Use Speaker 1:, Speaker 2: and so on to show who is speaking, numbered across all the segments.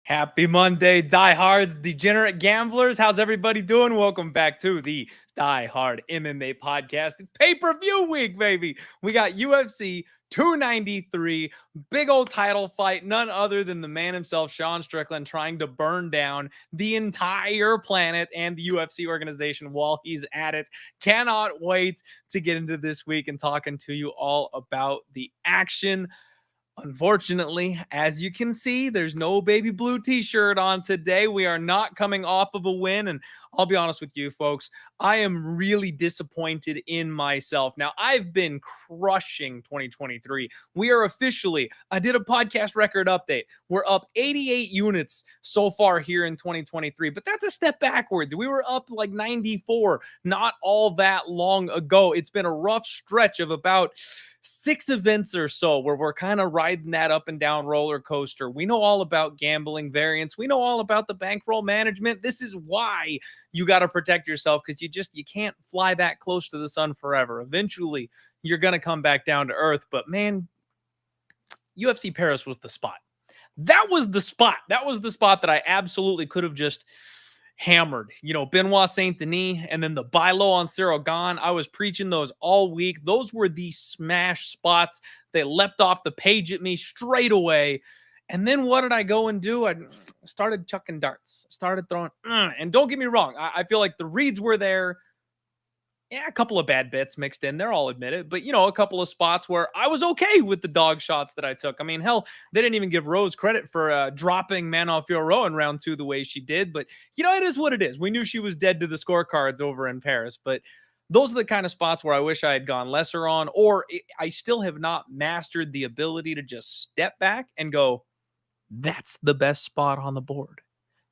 Speaker 1: Happy Monday, diehards, degenerate gamblers. How's everybody doing? Welcome back to the Die Hard MMA podcast. It's pay-per-view week, baby. We got UFC 293, big old title fight, none other than the man himself, Sean Strickland, trying to burn down the entire planet and the UFC organization while he's at it. Cannot wait to get into this week and talking to you all about the action. Unfortunately, as you can see, there's no baby blue t-shirt on today. We are not coming off of a win. And I'll be honest with you, folks, I am really disappointed in myself. Now, I've been crushing 2023. We are officially, I did a podcast record update. We're up 88 units so far here in 2023, but that's a step backwards. We were up like 94 not all that long ago. It's been a rough stretch of about 6 events or so where we're kind of riding that up and down roller coaster. We know all about gambling variance. We know all about the bankroll management. This is why you got to protect yourself, because you can't fly that close to the sun forever. Eventually, you're going to come back down to earth. But man, UFC Paris was the spot. That was the spot. That was the spot that I absolutely could have just hammered. Benoit Saint Denis and then the buy low on Cyril Gane. I was preaching those all week. Those were the smash spots. They leapt off the page at me straight away. And then what did I go and do? I started chucking darts, started throwing. And don't get me wrong, I feel like the reads were there. Yeah, a couple of bad bits mixed in there, I'll admit it. But, a couple of spots where I was okay with the dog shots that I took. I mean, hell, they didn't even give Rose credit for dropping Manel Fiorot in round 2 the way she did. But, it is what it is. We knew she was dead to the scorecards over in Paris. But those are the kind of spots where I wish I had gone lesser on, or I still have not mastered the ability to just step back and go, that's the best spot on the board.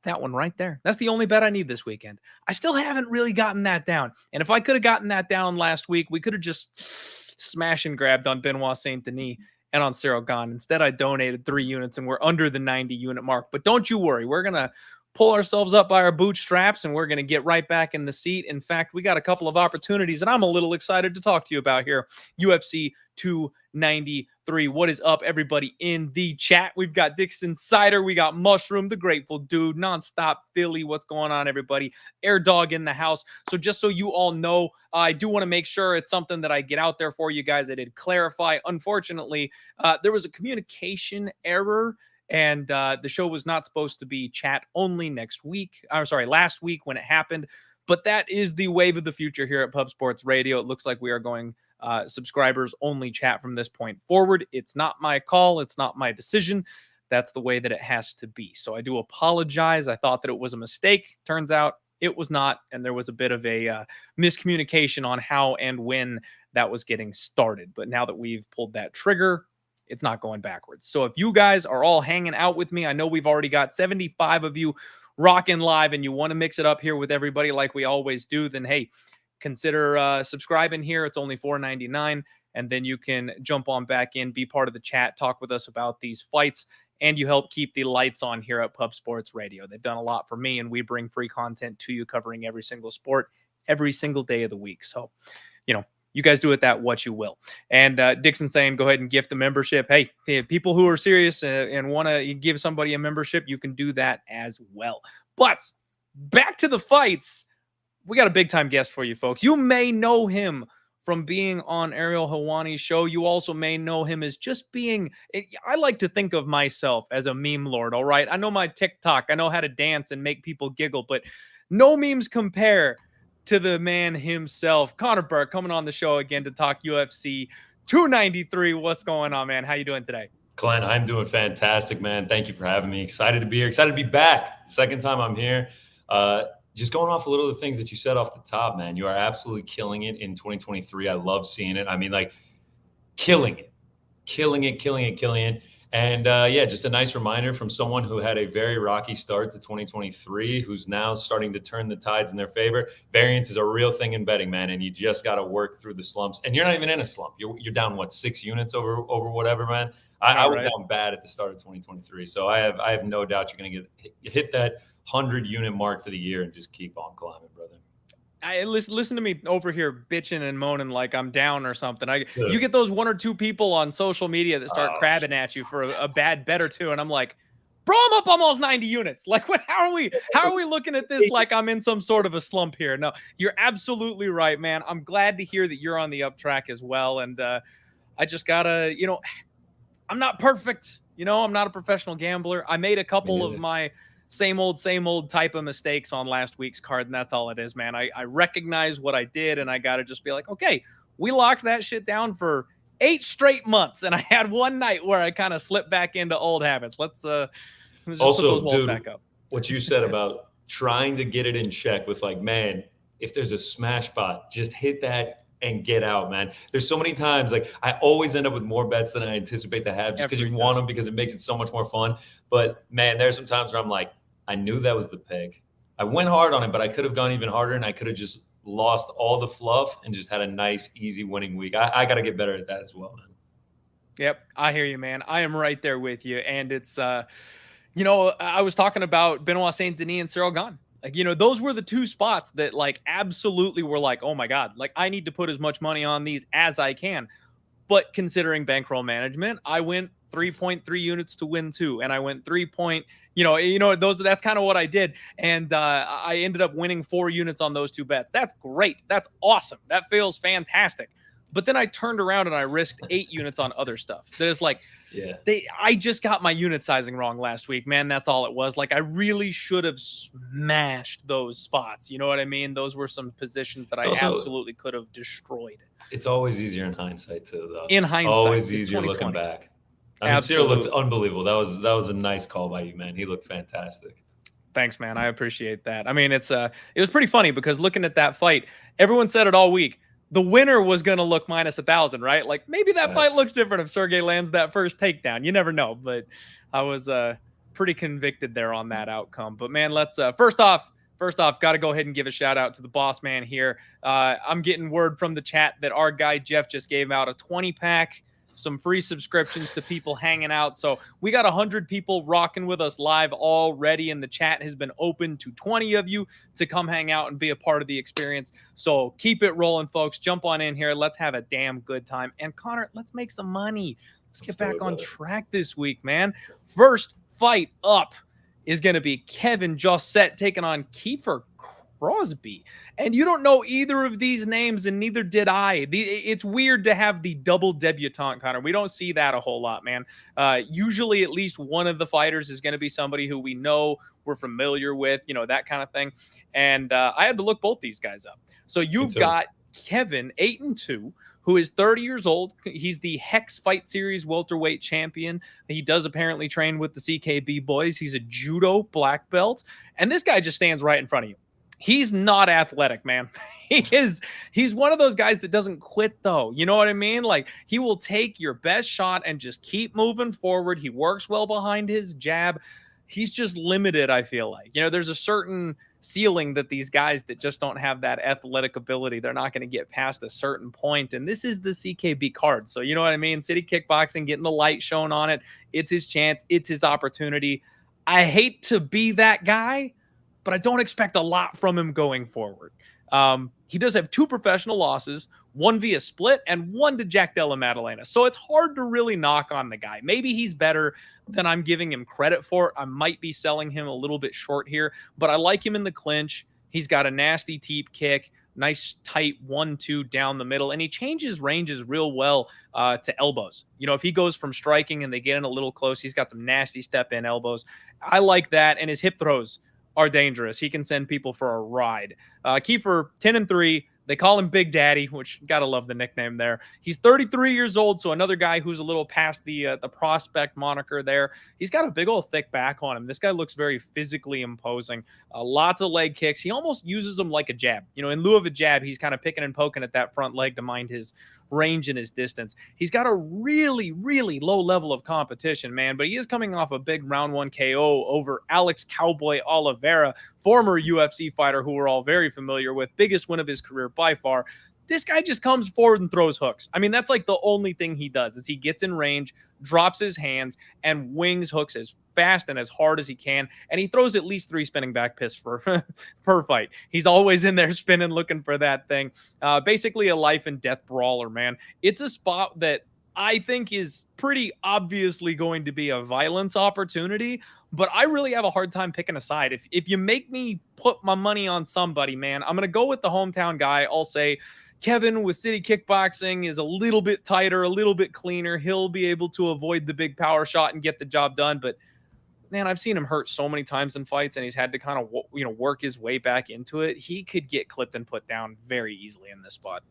Speaker 1: That one right there. That's the only bet I need this weekend. I still haven't really gotten that down. And if I could have gotten that down last week, we could have just smash and grabbed on Benoit Saint Denis and on Cyril Gane. Instead, I donated 3 units and we're under the 90 unit mark. But don't you worry. We're going to pull ourselves up by our bootstraps and we're going to get right back in the seat. In fact, we got a couple of opportunities that I'm a little excited to talk to you about here. UFC 293. What is up, everybody in the chat? We've got Dixon Cider. We got Mushroom, the Grateful Dude, Nonstop Philly. What's going on, everybody? Air Dog in the house. So just so you all know, I do want to make sure it's something that I get out there for you guys. I did clarify. Unfortunately, there was a communication error. And the show was not supposed to be chat only last week when it happened. But that is the wave of the future here at Pub Sports Radio. It looks like we are going subscribers only chat from this point forward. It's not my call. It's not my decision. That's the way that it has to be. So I do apologize. I thought that it was a mistake. Turns out it was not. And there was a bit of a miscommunication on how and when that was getting started. But now that we've pulled that trigger, it's not going backwards. So if you guys are all hanging out with me, I know we've already got 75 of you rocking live and you want to mix it up here with everybody like we always do, then hey, consider subscribing here. It's only $4.99. And then you can jump on back in, be part of the chat, talk with us about these fights, and you help keep the lights on here at Pub Sports Radio. They've done a lot for me, and we bring free content to you covering every single sport every single day of the week. So, you guys do with that what you will. And Dixon saying, go ahead and gift the membership. Hey, people who are serious and want to give somebody a membership, you can do that as well. But back to the fights. We got a big time guest for you folks. You may know him from being on Ariel Helwani's show. You also may know him as just being, I like to think of myself as a meme lord. All right. I know my TikTok. I know how to dance and make people giggle, but no memes compare to the man himself. Connor Burke coming on the show again to talk UFC 293. What's going on, man? How you doing today?
Speaker 2: Clint, I'm doing fantastic, man. Thank you for having me. Excited to be here. Excited to be back. Second time I'm here. Uh, just going off a little of the things that you said off the top, man. You are absolutely killing it in 2023. I love seeing it. I mean, like, killing it, killing it, killing it, killing it. And yeah, just a nice reminder from someone who had a very rocky start to 2023, who's now starting to turn the tides in their favor. Variance is a real thing in betting, man, and you just got to work through the slumps. And you're not even in a slump. You're down what, 6 units over whatever, man.
Speaker 1: I know,
Speaker 2: I was
Speaker 1: right?
Speaker 2: down bad at the start of 2023, so I have no doubt you're going to hit that 100 unit mark for the year and just keep on climbing, brother.
Speaker 1: Listen to me over here bitching and moaning like I'm down or something. You
Speaker 2: Good.
Speaker 1: get those one or two people on social media that start
Speaker 2: Oh,
Speaker 1: crabbing at you for a bad bet or two, and I'm like, bro, I'm up almost 90 units. Like, what? How are we looking at this like I'm in some sort of a slump here? No, you're absolutely right, man. I'm glad to hear that you're on the up track as well, and I just gotta, I'm not perfect. I'm not a professional gambler. I made a
Speaker 2: me
Speaker 1: couple of
Speaker 2: neither.
Speaker 1: my same old type of mistakes on last week's card, and that's all it is, man. I recognize what I did, and I got to just be like, okay, we locked that shit down for 8 straight months, and I had one night where I kind of slipped back into old habits. Let's just put those
Speaker 2: Also,
Speaker 1: walls
Speaker 2: dude,
Speaker 1: back up.
Speaker 2: what you said about trying to get it in check with like, man, if there's a smash spot, just hit that and get out, man. There's so many times like I always end up with more bets than I anticipate to have just because
Speaker 1: Every
Speaker 2: you want
Speaker 1: time.
Speaker 2: them because it makes it so much more fun. But man, there's some times where I'm like, I knew that was the pick. I went hard on it, but I could have gone even harder and I could have just lost all the fluff and just had a nice, easy winning week. I got to get better at that as well, man.
Speaker 1: Yep, I hear you, man. I am right there with you, and it's I was talking about Benoit Saint Denis and Cyril Gane. Like, those were the two spots that like absolutely were like, oh my god, like I need to put as much money on these as I can. But considering bankroll management, I went 3.3 units to win two, and I went 3 point, that's kind of what I did. And I ended up winning 4 units on those two bets. That's great. That's awesome. That feels fantastic. But then I turned around and I risked 8 units on other stuff. That is like,
Speaker 2: Yeah.
Speaker 1: I just got my unit sizing wrong last week, man. That's all it was. Like, I really should have smashed those spots. You know what I mean? Those were some positions that
Speaker 2: It's
Speaker 1: I
Speaker 2: also
Speaker 1: absolutely could have destroyed.
Speaker 2: It's always easier in hindsight too, though.
Speaker 1: In hindsight,
Speaker 2: Always
Speaker 1: it's
Speaker 2: easier looking
Speaker 1: 2020.
Speaker 2: back. I mean, Cyril looked
Speaker 1: Absolutely.
Speaker 2: unbelievable. That was a nice call by you, man. He looked fantastic.
Speaker 1: Thanks, man. I appreciate that. I mean, it was pretty funny because looking at that fight, everyone said it all week. The winner was going to look minus 1,000, right? Like maybe that fight
Speaker 2: Facts.
Speaker 1: looks different if Sergey lands that first takedown. You never know, but I was pretty convicted there on that outcome. But man, let's first off, got to go ahead and give a shout out to the boss man here. I'm getting word from the chat that our guy Jeff just gave out a 20-pack, some free subscriptions to people hanging out. So we got 100 people rocking with us live already, and the chat has been open to 20 of you to come hang out and be a part of the experience. So keep it rolling, folks. Jump on in here. Let's have a damn good time. And Connor, let's make some money. Let's get
Speaker 2: Do
Speaker 1: back
Speaker 2: it,
Speaker 1: on
Speaker 2: brother.
Speaker 1: track this week, man. First fight up is going to be Kevin Jousset taking on Kiefer Crosbie. And you don't know either of these names, and neither did I. It's weird to have the double debutante, Connor. We don't see that a whole lot, man. Usually, at least one of the fighters is going to be somebody who we know, we're familiar with, that kind of thing. And I had to look both these guys up. So
Speaker 2: Me
Speaker 1: you've
Speaker 2: too.
Speaker 1: got Kevin, 8-2, who is 30 years old. He's the Hex Fight Series welterweight champion. He does apparently train with the CKB boys. He's a judo black belt. And this guy just stands right in front of you. He's not athletic, man. He's one of those guys that doesn't quit, though. You know what I mean? Like, he will take your best shot and just keep moving forward. He works well behind his jab. He's just limited, I feel like. There's a certain ceiling that these guys that just don't have that athletic ability, they're not going to get past a certain point. And this is the CKB card. So, you know what I mean? City Kickboxing, getting the light shown on it. It's his chance. It's his opportunity. I hate to be that guy, but I don't expect a lot from him going forward. He does have 2 professional losses, one via split and one to Jack Della Maddalena. So it's hard to really knock on the guy. Maybe he's better than I'm giving him credit for. I might be selling him a little bit short here, but I like him in the clinch. He's got a nasty teep kick, nice tight 1-2 down the middle, and he changes ranges real well to elbows. If he goes from striking and they get in a little close, he's got some nasty step in elbows. I like that, and his hip throws are dangerous. He can send people for a ride. Kiefer, 10-3. They call him Big Daddy, which gotta love the nickname there. He's 33 years old, so another guy who's a little past the prospect moniker there. He's got a big old thick back on him. This guy looks very physically imposing. Lots of leg kicks. He almost uses them like a jab. In lieu of a jab, he's kind of picking and poking at that front leg to mind his range and his distance. He's got a really, really low level of competition, man, but he is coming off a big round 1 KO over Alex Cowboy Oliveira, former UFC fighter who we're all very familiar with, biggest win of his career by far. This guy just comes forward and throws hooks. I mean, that's like the only thing he does is he gets in range, drops his hands, and wings hooks as fast and as hard as he can. And he throws at least 3 spinning back piss per fight. He's always in there spinning, looking for that thing. Basically a life and death brawler, man. It's a spot that I think is pretty obviously going to be a violence opportunity, but I really have a hard time picking a side. If you make me put my money on somebody, man, I'm going to go with the hometown guy. I'll say Kevin with City Kickboxing is a little bit tighter, a little bit cleaner. He'll be able to avoid the big power shot and get the job done. But man, I've seen him hurt so many times in fights, and he's had to kind of, work his way back into it. He could get clipped and put down very easily in this spot.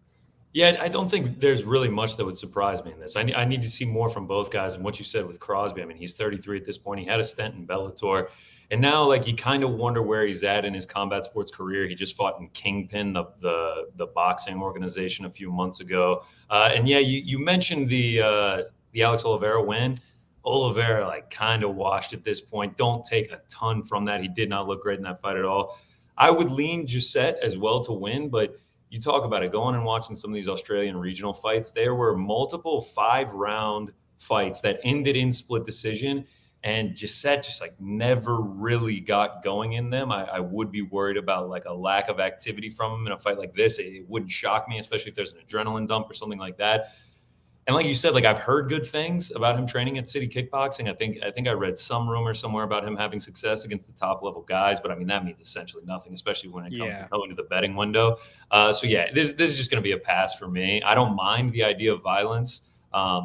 Speaker 2: Yeah, I don't think there's really much that would surprise me in this. I need to see more from both guys. And what you said with Crosbie, I mean, he's 33 at this point. He had a stint in Bellator. And now, like, you kind of wonder where he's at in his combat sports career. He just fought in Kingpin, the boxing organization, a few months ago. And yeah, you mentioned the Alex Oliveira win. Oliveira, like, kind of washed at this point. Don't take a ton from that. He did not look great in that fight at all. I would lean Jousset as well to win, but you talk about it, going and watching some of these Australian regional fights, there were multiple 5-round fights that ended in split decision. And Jousset just like never really got going in them. I would be worried about like a lack of activity from him in a fight like this. It wouldn't shock me, especially if there's an adrenaline dump or something like that. And like you said, like I've heard good things about him training at City Kickboxing. I think I read some rumor somewhere about him having success against the top level guys, but I mean that means essentially nothing, especially when it comes to going to the betting window. So yeah, this is just going to be a pass for me. I don't mind the idea of violence,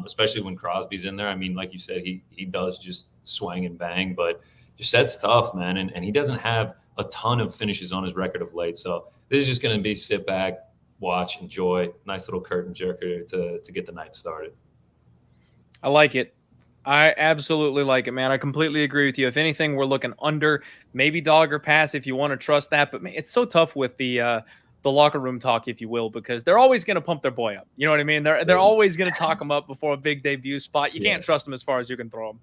Speaker 2: especially when Crosby's in there. I mean, like you said, he does just swing and bang, but Jousset's tough, man, and he doesn't have a ton of finishes on his record of late. So this is just going to be sit back, watch, enjoy, nice little curtain jerker to get the night started.
Speaker 1: I like it. I absolutely like it, man. I completely agree with you. If anything, we're looking under, maybe dog or pass if you want to trust that. But man, it's so tough with the locker room talk, if you will, because they're always going to pump their boy up. You know what I mean? They're always going to talk him up before a big debut spot. You can't trust them as far as you can throw them.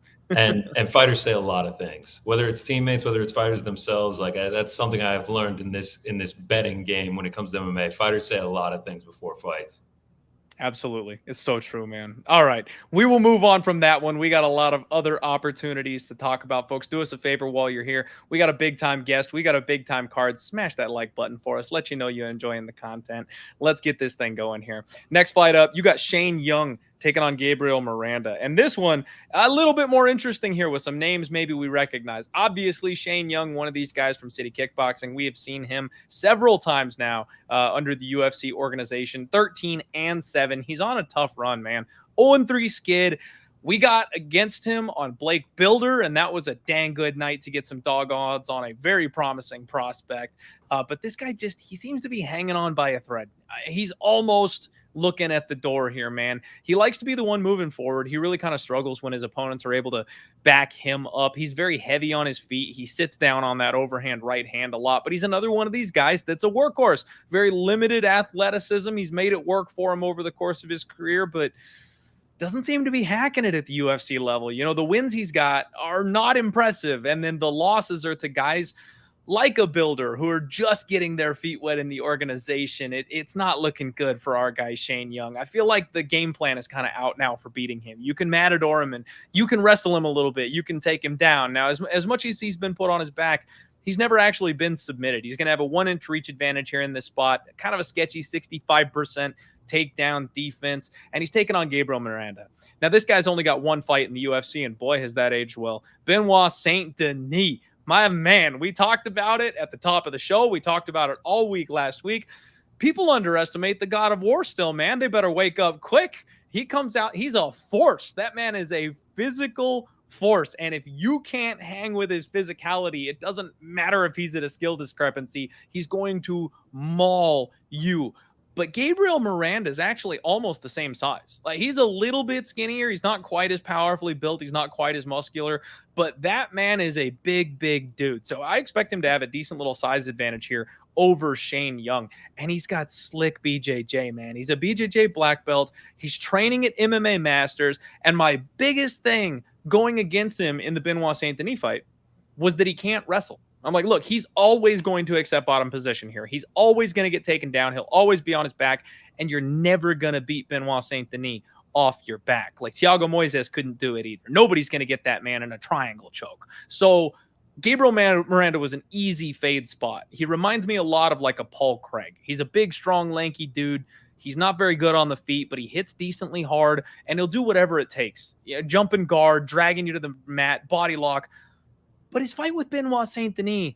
Speaker 2: and fighters say a lot of things, whether it's teammates, whether it's fighters themselves. Like that's something I've learned in this betting game when it comes to MMA. Fighters say a lot of things before fights.
Speaker 1: Absolutely. It's so true, man. All right. We will move on from that one. We got a lot of other opportunities to talk about, folks. Do us a favor while you're here. We got a big time guest. We got a big time card. Smash that like button for us. Let you know you're enjoying the content. Let's get this thing going here. Next fight up, you got Shane Jung taking on Gabriel Miranda. And this one, a little bit more interesting here with some names maybe we recognize. Obviously, Shane Jung, one of these guys from City Kickboxing. We have seen him several times now under the UFC organization, 13-7. He's on a tough run, man. 0-3 skid. We got against him on Blake Builder, and that was a dang good night to get some dog odds on a very promising prospect. But this guy he seems to be hanging on by a thread. He's almost looking at the door here, man. He likes to be the one moving forward. He really kind of struggles when his opponents are able to back him up. He's very heavy on his feet. He sits down on that overhand right hand a lot, but he's another one of these guys that's a workhorse. Very limited athleticism. He's made it work for him over the course of his career, but doesn't seem to be hacking it at the UFC level. The wins he's got are not impressive, and then the losses are to guys like a Builder who are just getting their feet wet in the organization. It's not looking good for our guy Shane Jung. I feel like the game plan is kind of out now for beating him. You can matador him and you can wrestle him a little bit. You can take him down. Now, as much as he's been put on his back, he's never actually been submitted. He's going to have a 1-inch reach advantage here in this spot. Kind of a sketchy 65% takedown defense, and he's taking on Gabriel Miranda. Now, this guy's only got one fight in the UFC, and boy, has that aged well. Benoit Saint Denis. My man, we talked about it at the top of the show. We talked about it all week last week. People underestimate the God of War still, man. They better wake up quick. He comes out. He's a force. That man is a physical force. And if you can't hang with his physicality, it doesn't matter if he's at a skill discrepancy. He's going to maul you. But Gabriel Miranda is actually almost the same size. Like, he's a little bit skinnier. He's not quite as powerfully built. He's not quite as muscular, but that man is a big, big dude. So I expect him to have a decent little size advantage here over Shane Young. And he's got slick BJJ, man. He's a BJJ black belt. He's training at MMA Masters. And my biggest thing going against him in the Benoit Saint Denis fight was that he can't wrestle. I'm like, look, he's always going to accept bottom position here. He's always going to get taken down. He'll always be on his back, and you're never going to beat Benoit Saint Denis off your back. Like, Thiago Moises couldn't do it either. Nobody's going to get that man in a triangle choke. So Gabriel Miranda was an easy fade spot. He reminds me a lot of like a Paul Craig. He's a big, strong, lanky dude. He's not very good on the feet, but he hits decently hard, and he'll do whatever it takes. Jump and guard, dragging you to the mat, body lock. But his fight with Benoit Saint Denis,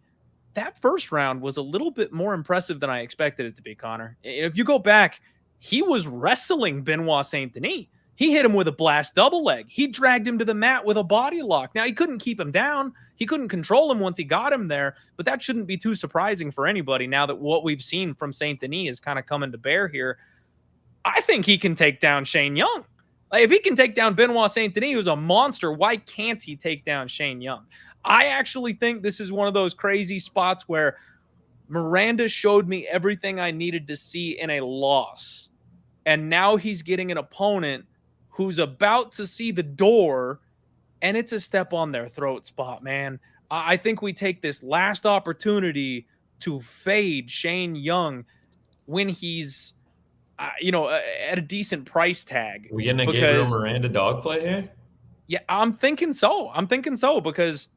Speaker 1: that first round was a little bit more impressive than I expected it to be, Connor. If you go back, he was wrestling Benoit Saint Denis. He hit him with a blast double leg. He dragged him to the mat with a body lock. Now, he couldn't keep him down. He couldn't control him once he got him there, but that shouldn't be too surprising for anybody now that what we've seen from Saint Denis is kind of coming to bear here. I think he can take down Shane Young. Like, if he can take down Benoit Saint Denis, who's a monster, why can't he take down Shane Young? I actually think this is one of those crazy spots where Miranda showed me everything I needed to see in a loss. And now he's getting an opponent who's about to see the door, and it's a step on their throat spot, man. I think we take this last opportunity to fade Shane Young when he's, at a decent price tag.
Speaker 2: We getting a Gabriel Miranda dog play here?
Speaker 1: Yeah, I'm thinking so because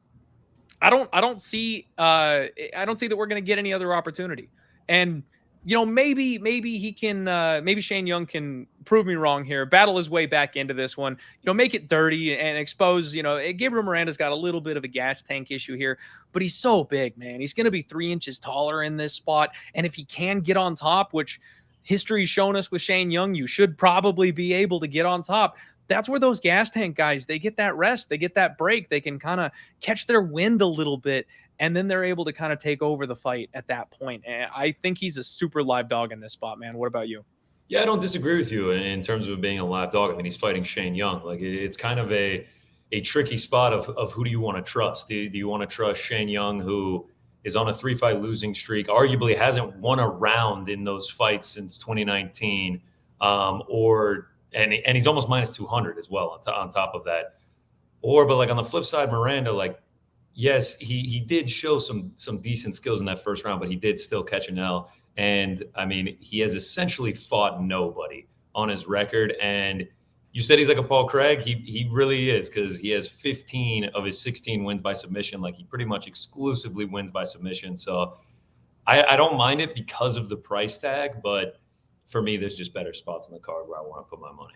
Speaker 1: I don't see that we're going to get any other opportunity. And maybe he can, maybe Shane Young can prove me wrong here, battle his way back into this one, make it dirty and expose, Gabriel Miranda's got a little bit of a gas tank issue here, but he's so big, man. He's going to be 3 inches taller in this spot. And if he can get on top, which history's shown us with Shane Young, you should probably be able to get on top. That's where those gas tank guys, they get that rest, they get that break, they can kind of catch their wind a little bit, and then they're able to kind of take over the fight at that point. And I think he's a super live dog in this spot, man. What about you?
Speaker 2: Yeah, I don't disagree with you in terms of being a live dog. I mean, he's fighting Shane Young. Like, it's kind of a tricky spot of who do you want to trust? Do you want to trust Shane Young, who is on a 3-fight losing streak, arguably hasn't won a round in those fights since 2019, and he's almost minus 200 as well on top of that. But like on the flip side, Miranda, like, yes, he did show some decent skills in that first round, but he did still catch an L. And I mean, he has essentially fought nobody on his record. And you said he's like a Paul Craig. He really is, because he has 15 of his 16 wins by submission. Like, he pretty much exclusively wins by submission. So I don't mind it because of the price tag, but for me, there's just better spots on the card where I want to put my money.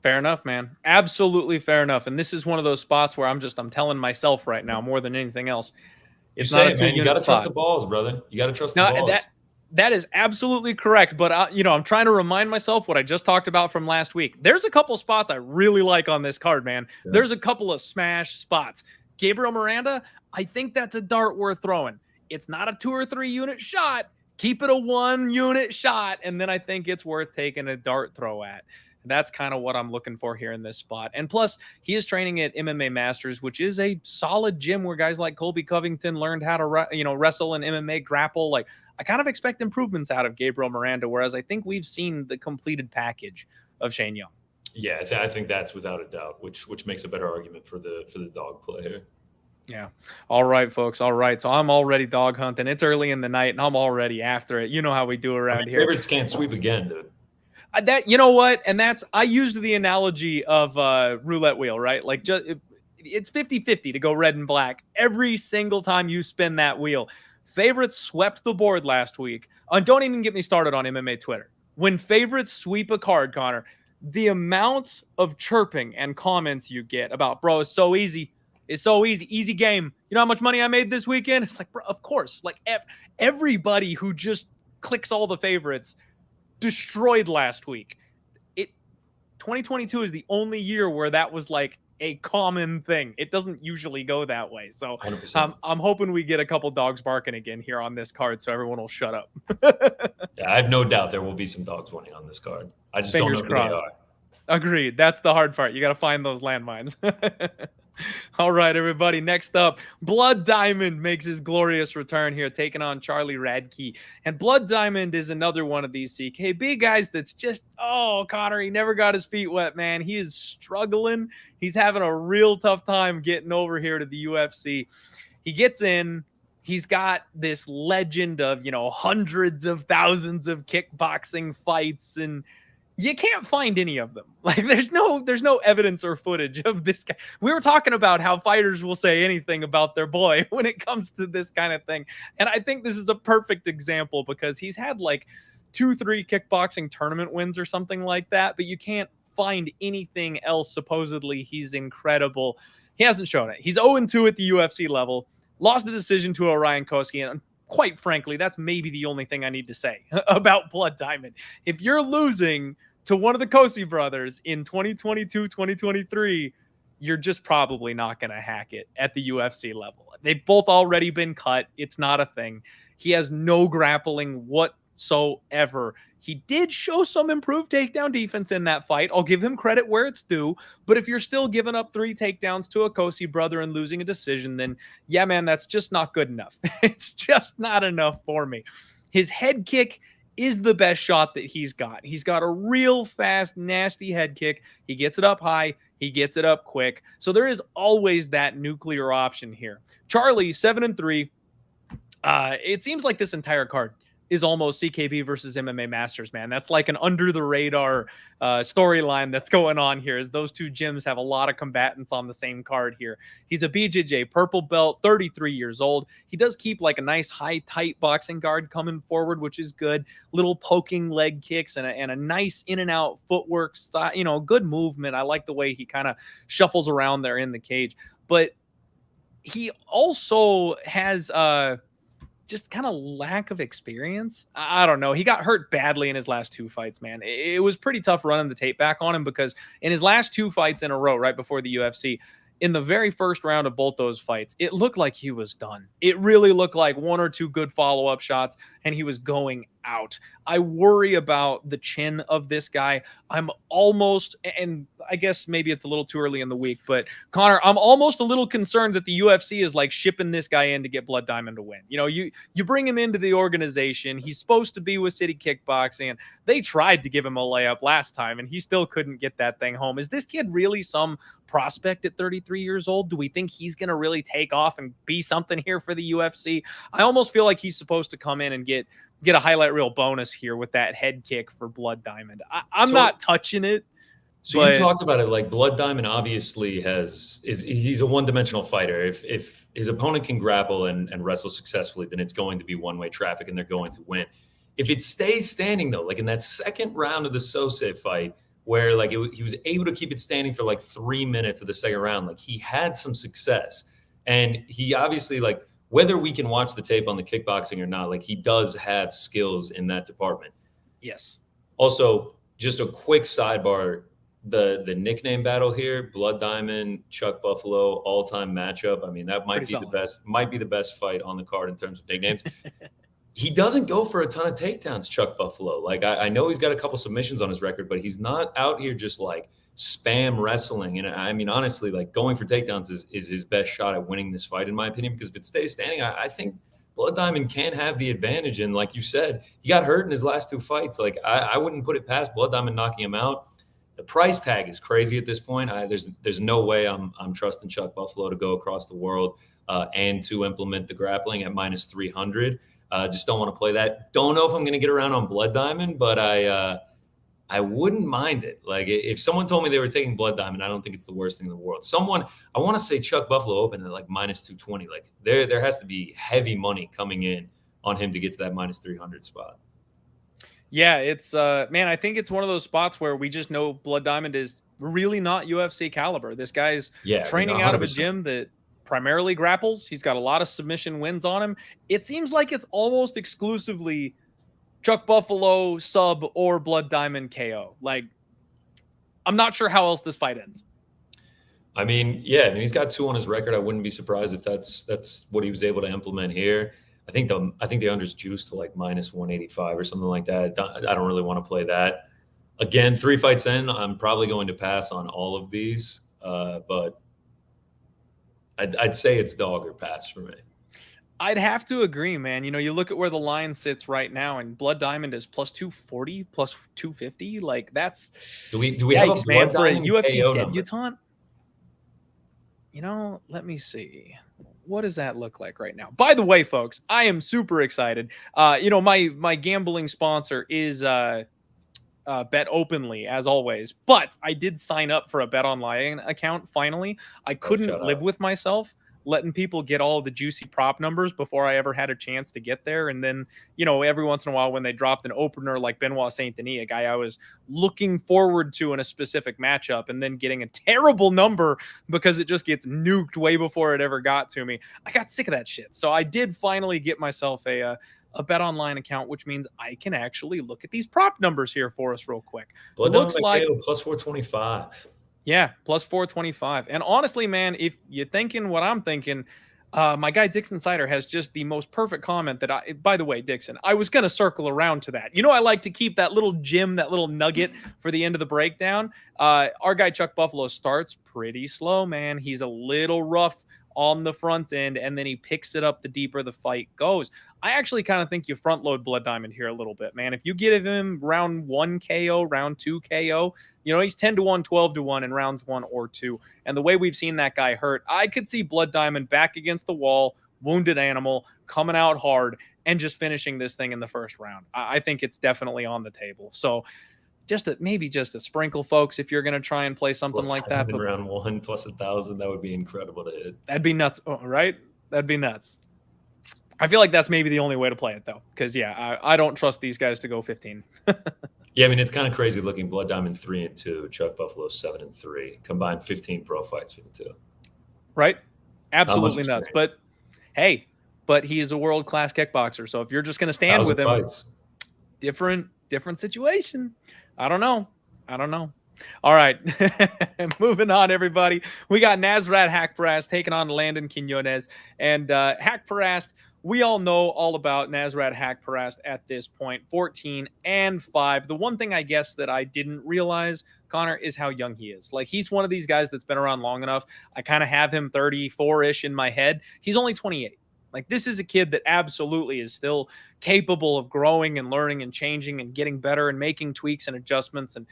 Speaker 1: Fair enough, man. Absolutely fair enough. And this is one of those spots where I'm telling myself right now more than anything else.
Speaker 2: It's not a 2-unit You got to trust the balls, brother. You got to trust the balls.
Speaker 1: That is absolutely correct. But, I'm trying to remind myself what I just talked about from last week. There's a couple spots I really like on this card, man. Yeah. There's a couple of smash spots. Gabriel Miranda, I think that's a dart worth throwing. It's not a 2 or 3 unit shot. Keep it a 1 unit shot. And then I think it's worth taking a dart throw at. That's kind of what I'm looking for here in this spot. And plus, he is training at MMA Masters, which is a solid gym where guys like Colby Covington learned how to, wrestle and MMA grapple. Like, I kind of expect improvements out of Gabriel Miranda, whereas I think we've seen the completed package of Shane Young.
Speaker 2: Yeah, I think that's without a doubt, which makes a better argument for the dog play here.
Speaker 1: Yeah. All right, folks. All right. So I'm already dog hunting. It's early in the night, and I'm already after it. You know how we do around here.
Speaker 2: Favorites can't sweep again, dude.
Speaker 1: That, you know what? And I used the analogy of roulette wheel, right? Like, it's 50-50 to go red and black every single time you spin that wheel. Favorites swept the board last week. And don't even get me started on MMA Twitter. When favorites sweep a card, Connor, the amount of chirping and comments you get about, bro, it's so easy. It's so easy. Easy game. You know how much money I made this weekend? It's like, bro, of course. Like, everybody who just clicks all the favorites destroyed last week. 2022 is the only year where that was like a common thing. It doesn't usually go that way. So
Speaker 2: 100%.
Speaker 1: I'm hoping we get a couple dogs barking again here on this card so everyone will shut up.
Speaker 2: Yeah, I have no doubt there will be some dogs winning on this card. I just don't
Speaker 1: Fingers
Speaker 2: know who they
Speaker 1: crossed.
Speaker 2: are.
Speaker 1: Agreed. That's the hard part. You got to find those landmines. All right, everybody. Next up, Blood Diamond makes his glorious return here, taking on Charlie Radtke. And Blood Diamond is another one of these CKB guys that's just, oh, Connor, he never got his feet wet, man. He is struggling. He's having a real tough time getting over here to the UFC. He gets in. He's got this legend of, hundreds of thousands of kickboxing fights, and you can't find any of them. Like there's no evidence or footage of this guy. We were talking about how fighters will say anything about their boy when it comes to this kind of thing. And I think this is a perfect example because he's had like 2-3 kickboxing tournament wins or something like that, but you can't find anything else. Supposedly he's incredible. He hasn't shown it. He's 0-2 at the UFC level, lost a decision to Orion Koski, and quite frankly, that's maybe the only thing I need to say about Blood Diamond. If you're losing to one of the Kosi brothers in 2022, 2023, you're just probably not going to hack it at the UFC level. They've both already been cut. It's not a thing. He has no grappling whatsoever. He did show some improved takedown defense in that fight. I'll give him credit where it's due. But if you're still giving up 3 takedowns to a Kosi brother and losing a decision, then yeah, man, that's just not good enough. It's just not enough for me. His head kick is the best shot that he's got. He's got a real fast, nasty head kick. He gets it up high. He gets it up quick. So there is always that nuclear option here. Charlie, 7-3. It seems like this entire card is almost CKB versus MMA Masters, man. That's like an under the radar storyline that's going on here, as those two gyms have a lot of combatants on the same card here. He's a BJJ purple belt, 33 years old. He does keep like a nice high tight boxing guard coming forward, which is good. Little poking leg kicks and a nice in and out footwork style, good movement. I like the way he kind of shuffles around there in the cage, but he also has just kind of lack of experience. I don't know. He got hurt badly in his last 2 fights, man. It was pretty tough running the tape back on him because in his last 2 fights in a row, right before the UFC, in the very first round of both those fights, it looked like he was done. It really looked like 1 or 2 good follow-up shots and he was going out. I worry about the chin of this guy. I'm almost, and I guess maybe it's a little too early in the week, but Connor, I'm almost a little concerned that the UFC is like shipping this guy in to get Blood Diamond to win. You bring him into the organization. He's supposed to be with City Kickboxing, and they tried to give him a layup last time, and he still couldn't get that thing home. Is this kid really some prospect at 33 years old? Do we think he's going to really take off and be something here for the UFC? I almost feel like he's supposed to come in and get a highlight reel bonus here with that head kick for Blood Diamond. I'm not touching it.
Speaker 2: So you talked about it, like Blood Diamond obviously he's a one-dimensional fighter. If his opponent can grapple and wrestle successfully, then it's going to be one-way traffic and they're going to win. If it stays standing though, like in that second round of the Jousset fight, where like he was able to keep it standing for like 3 minutes of the second round, like he had some success. And he obviously, like, whether we can watch the tape on the kickboxing or not, like he does have skills in that department.
Speaker 1: Yes.
Speaker 2: Also, just a quick sidebar, the nickname battle here, Blood Diamond, Chuck Buffalo, all-time matchup. I mean, that might be the best fight on the card in terms of nicknames. He doesn't go for a ton of takedowns, Chuck Buffalo. Like I know he's got a couple submissions on his record, but he's not out here just like spam wrestling. And I mean, honestly, like going for takedowns is his best shot at winning this fight, in my opinion, because if it stays standing, I think Blood Diamond can have the advantage. And like you said, he got hurt in his last 2 fights. Like I wouldn't put it past Blood Diamond knocking him out. The price tag is crazy at this point. There's no way I'm trusting Chuck Buffalo to go across the world and to implement the grappling at minus 300. Just don't want to play that. Don't know if I'm going to get around on Blood Diamond, but I wouldn't mind it. Like if someone told me they were taking Blood Diamond, I don't think it's the worst thing in the world. I want to say Chuck Buffalo open at like minus 220. Like there has to be heavy money coming in on him to get to that minus 300 spot.
Speaker 1: Yeah, it's man, I think it's one of those spots where we just know Blood Diamond is really not UFC caliber. This guy's training out of a gym that primarily grapples. He's got a lot of submission wins on him. It seems like it's almost exclusively Chuck Buffalo sub or Blood Diamond KO. Like, I'm not sure how else this fight ends.
Speaker 2: I mean, yeah, I mean, he's got 2 on his record. I wouldn't be surprised if that's what he was able to implement here. I think the under's juiced to like minus 185 or something like that. I don't really want to play that. Again, 3 fights in, I'm probably going to pass on all of these, but I'd say it's dog or pass for me.
Speaker 1: I'd have to agree, man. You look at where the line sits right now, and Blood Diamond is plus 240, plus 250. Like, that's
Speaker 2: Do we have a
Speaker 1: yikes, man.
Speaker 2: Blood
Speaker 1: For a
Speaker 2: Diamond
Speaker 1: UFC
Speaker 2: KO number?
Speaker 1: debutant, let me see. What does that look like right now? By the way, folks, I am super excited. My gambling sponsor is Bet Openly, as always, but I did sign up for a Bet Online account finally. I couldn't
Speaker 2: Shut
Speaker 1: live
Speaker 2: up.
Speaker 1: with myself letting people get all the juicy prop numbers before I ever had a chance to get there. And then, every once in a while when they dropped an opener like Benoit Saint Denis, a guy I was looking forward to in a specific matchup, and then getting a terrible number because it just gets nuked way before it ever got to me, I got sick of that shit. So I did finally get myself a Bet Online account, which means I can actually look at these prop numbers here for us real quick.
Speaker 2: Blood
Speaker 1: Looks
Speaker 2: Diamond
Speaker 1: like,
Speaker 2: KO plus 425.
Speaker 1: yeah, plus 425. And honestly, man, if you're thinking what I'm thinking, my guy Dixon Sider has just the most perfect comment by the way, Dixon, I was going to circle around to that. I like to keep that little gem, that little nugget for the end of the breakdown. Our guy Chuck Buffalo starts pretty slow, man. He's a little rough on the front end, and then he picks it up the deeper the fight goes. I actually kind of think you front load Blood Diamond here a little bit, man. If you give him round 1 KO, round 2 KO, he's 10 to 1, 12 to 1 in rounds 1 or 2. And the way we've seen that guy hurt, I could see Blood Diamond back against the wall, wounded animal, coming out hard, and just finishing this thing in the first round. I think it's definitely on the table. So maybe just a sprinkle, folks, if you're going to try and play something like that.
Speaker 2: In round 1 plus 1,000, that would be incredible to hit.
Speaker 1: That'd be nuts, right? That'd be nuts. I feel like that's maybe the only way to play it, though, because, yeah, I don't trust these guys to go 15.
Speaker 2: Yeah, I mean, it's kind of crazy looking. Blood Diamond 3-2, Chuck Buffalo 7-3, combined 15 pro fights for the two.
Speaker 1: Right? Absolutely nuts. But hey, he is a world-class kickboxer. So if you're just going to stand with him,
Speaker 2: fights.
Speaker 1: different situation. I don't know. All right. Moving on, everybody. We got Nasrat Haqparast taking on Landon Quiñones. And Haqparast, we all know all about Nasrat Haqparast at this point, 14-5. The one thing I guess that I didn't realize, Connor, is how young he is. Like, he's one of these guys that's been around long enough. I kind of have him 34-ish in my head. He's only 28. Like, this is a kid that absolutely is still capable of growing and learning and changing and getting better and making tweaks and adjustments. And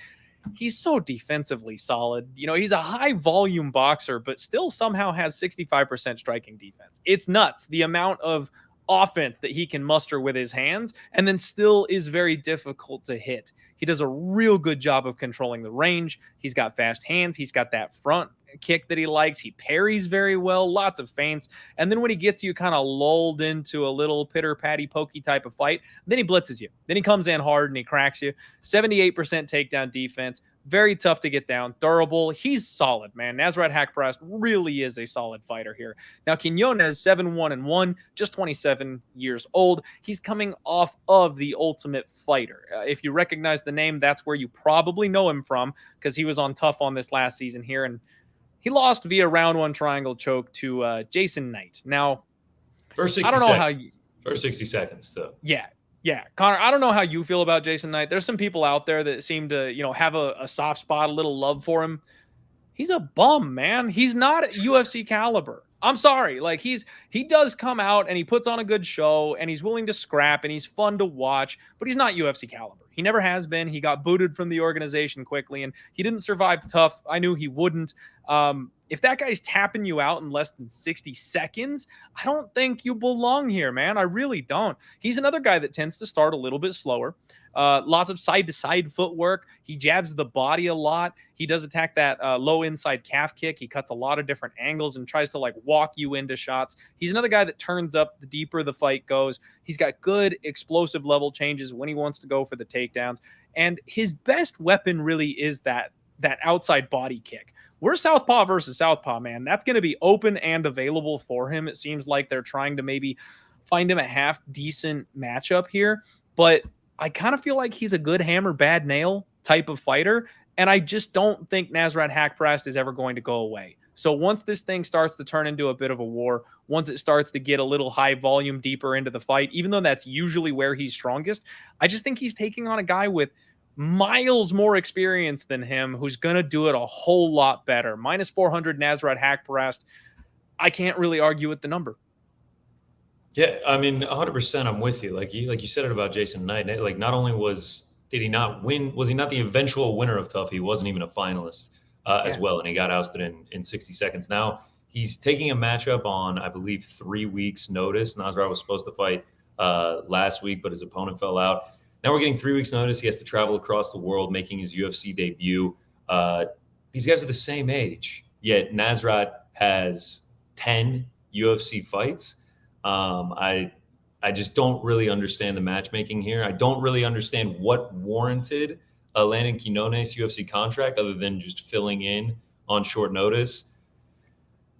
Speaker 1: he's so defensively solid. He's a high volume boxer, but still somehow has 65% striking defense. It's nuts, the amount of offense that he can muster with his hands, and then still is very difficult to hit. He does a real good job of controlling the range. He's got fast hands. He's got that front kick that he likes. He parries very well, lots of feints. And then when he gets you kind of lulled into a little pitter-patty pokey type of fight, then he blitzes you. Then he comes in hard and he cracks you. 78% takedown defense. Very tough to get down. Durable. He's solid, man. Nasrat Haqparast really is a solid fighter here. Now, Quiñones, 7-1-1, just 27 years old. He's coming off of The Ultimate Fighter. If you recognize the name, that's where you probably know him from, because he was on Tough on this last season here, and he lost via round 1 triangle choke to Jason Knight. Now,
Speaker 2: first 60
Speaker 1: I don't know
Speaker 2: seconds.
Speaker 1: how you...
Speaker 2: First 60 seconds, though.
Speaker 1: Yeah. Connor, I don't know how you feel about Jason Knight. There's some people out there that seem to, have a soft spot, a little love for him. He's a bum, man. He's not UFC caliber. I'm sorry. Like, he does come out and he puts on a good show and he's willing to scrap and he's fun to watch, but he's not UFC caliber. He never has been. He got booted from the organization quickly and he didn't survive Tough. I knew he wouldn't. If that guy's tapping you out in less than 60 seconds, I don't think you belong here, man. I really don't. He's another guy that tends to start a little bit slower. Lots of side-to-side footwork. He jabs the body a lot. He does attack that low inside calf kick. He cuts a lot of different angles and tries to walk you into shots. He's another guy that turns up the deeper the fight goes. He's got good explosive level changes when he wants to go for the takedowns. And his best weapon really is that outside body kick. We're southpaw versus southpaw, man. That's going to be open and available for him. It seems like they're trying to maybe find him a half decent matchup here, but I kind of feel like he's a good hammer, bad nail type of fighter, and I just don't think Nasrat Haqparast is ever going to go away. So once this thing starts to turn into a bit of a war, once it starts to get a little high volume deeper into the fight, even though that's usually where he's strongest, I just think he's taking on a guy with miles more experience than him who's going to do it a whole lot better. Minus 400 Nasrat Haqparast. I can't really argue with the number.
Speaker 2: Yeah, I mean, 100%. I'm with you. Like you said it about Jason Knight. Like, not only did he not win, was he not the eventual winner of Tough? He wasn't even a finalist as well, and he got ousted in 60 seconds. Now he's taking a matchup on, I believe, 3 weeks' notice. Nasrat was supposed to fight last week, but his opponent fell out. Now we're getting 3 weeks' notice. He has to travel across the world, making his UFC debut. These guys are the same age, yet Nasrat has 10 UFC fights. I just don't really understand the matchmaking here. I don't really understand what warranted a Landon Quiñones UFC contract other than just filling in on short notice.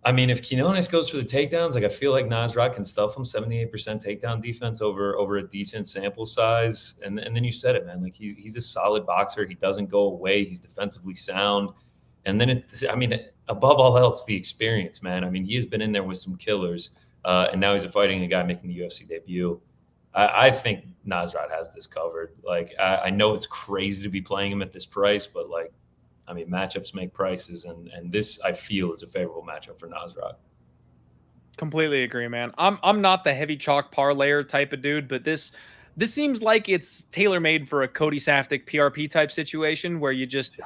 Speaker 2: I mean, if Quiñones goes for the takedowns, like I feel like Nasrat can stuff him 78% takedown defense over a decent sample size. And then you said it, man. Like he's a solid boxer. He doesn't go away. He's defensively sound. And then above all else, the experience, man. I mean, he has been in there with some killers. And now he's fighting a guy making the UFC debut. I think Nasrat has this covered. Like, I know it's crazy to be playing him at this price, but like, I mean, matchups make prices, and this I feel is a favorable matchup for Nasrat.
Speaker 1: Completely agree, man. I'm not the heavy chalk parlayer type of dude, but this seems like it's tailor-made for a Cody Saftik PRP type situation where you just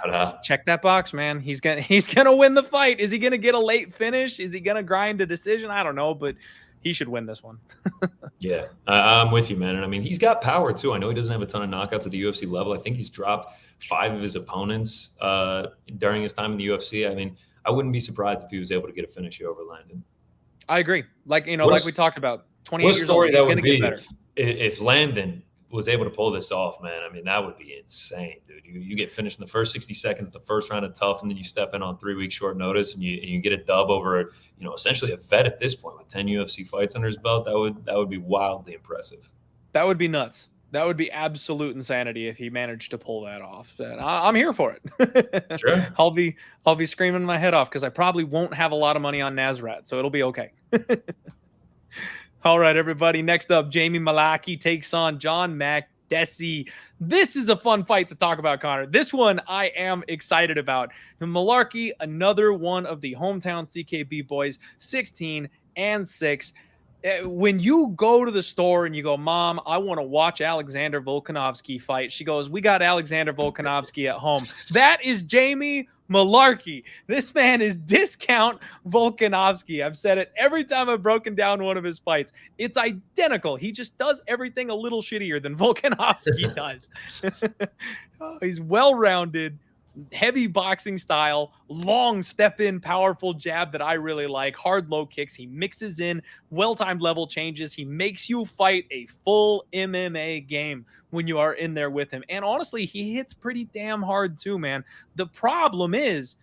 Speaker 1: check that box, man. He's gonna win the fight. Is he gonna get a late finish? Is he gonna grind a decision? I don't know, but he should win this one.
Speaker 2: Yeah, I'm with you, man. And I mean, he's got power too. I know he doesn't have a ton of knockouts at the UFC level. I think he's dropped 5 of his opponents during his time in the UFC. I mean, I wouldn't be surprised if he was able to get a finish here over Landon.
Speaker 1: I agree. Like, like we talked about, 28
Speaker 2: what
Speaker 1: years
Speaker 2: story
Speaker 1: old,
Speaker 2: that
Speaker 1: he's
Speaker 2: would
Speaker 1: gonna
Speaker 2: be
Speaker 1: get better.
Speaker 2: If Landon was able to pull this off, man. I mean, that would be insane, dude. You get finished in the first 60 seconds, the first round of Tough, and then you step in on 3 weeks short notice, and you get a dub over, essentially a vet at this point with 10 UFC fights under his belt. That would be wildly impressive.
Speaker 1: That would be nuts. That would be absolute insanity if he managed to pull that off. And I'm here for it.
Speaker 2: Sure.
Speaker 1: I'll be screaming my head off because I probably won't have a lot of money on Nasrat, so it'll be okay. All right, everybody. Next up, Jamie Mullarkey takes on John Makdessi. This is a fun fight to talk about, Connor. This one I am excited about. The Mullarkey, another one of the hometown CKB boys, 16-6. When you go to the store and you go, Mom, I want to watch Alexander Volkanovski fight, she goes, we got Alexander Volkanovski at home. That is Jamie Mullarkey. This man is discount Volkanovski. I've said it every time I've broken down one of his fights. It's identical. He just does everything a little shittier than Volkanovski does. He's well-rounded, heavy boxing style, long step-in, powerful jab that I really like, hard low kicks. He mixes in well-timed level changes. He makes you fight a full MMA game when you are in there with him. And honestly, he hits pretty damn hard too, man. The problem is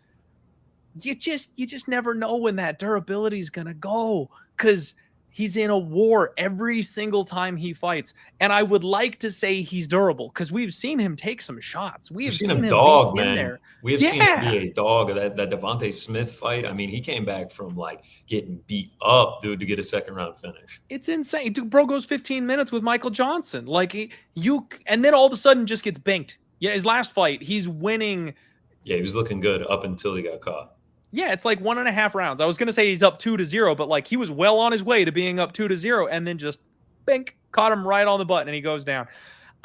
Speaker 1: you just never know when that durability is going to go because he's in a war every single time he fights. And I would like to say he's durable because we've seen him take some shots. We've seen him
Speaker 2: dog,
Speaker 1: be
Speaker 2: man.
Speaker 1: in there.
Speaker 2: We have seen him be a dog. That Devontae Smith fight. I mean, he came back from like getting beat up, dude, to get a second round finish.
Speaker 1: It's insane. Dude, bro goes 15 minutes with Michael Johnson. And then all of a sudden just gets banked. Yeah, his last fight, he's winning.
Speaker 2: Yeah, he was looking good up until he got caught.
Speaker 1: Yeah, it's like 1.5 rounds. I was going to say he's up 2-0, but like he was well on his way to being up 2-0 and then just bink, caught him right on the button and he goes down.